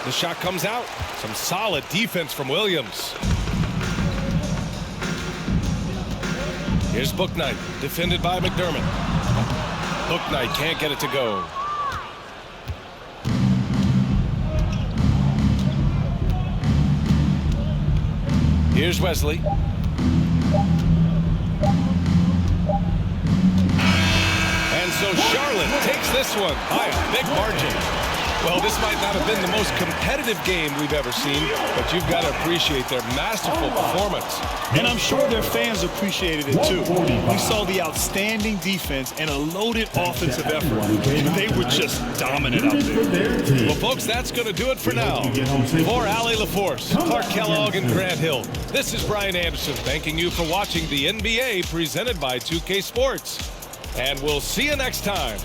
The shot comes out. Some solid defense from Williams. Here's Bouknight, defended by McDermott. Bouknight can't get it to go. Here's Wesley. And so Charlotte takes this one by a big margin. Well, this might not have been the most competitive game we've ever seen, but you've got to appreciate their masterful performance. And I'm sure their fans appreciated it too. We saw the outstanding defense and a loaded offensive effort. They were just dominant out there. Well, folks, that's going to do it for now. For Allie LaForce, Clark Kellogg, and Grant Hill, this is Brian Anderson thanking you for watching the NBA presented by 2K Sports. And we'll see you next time.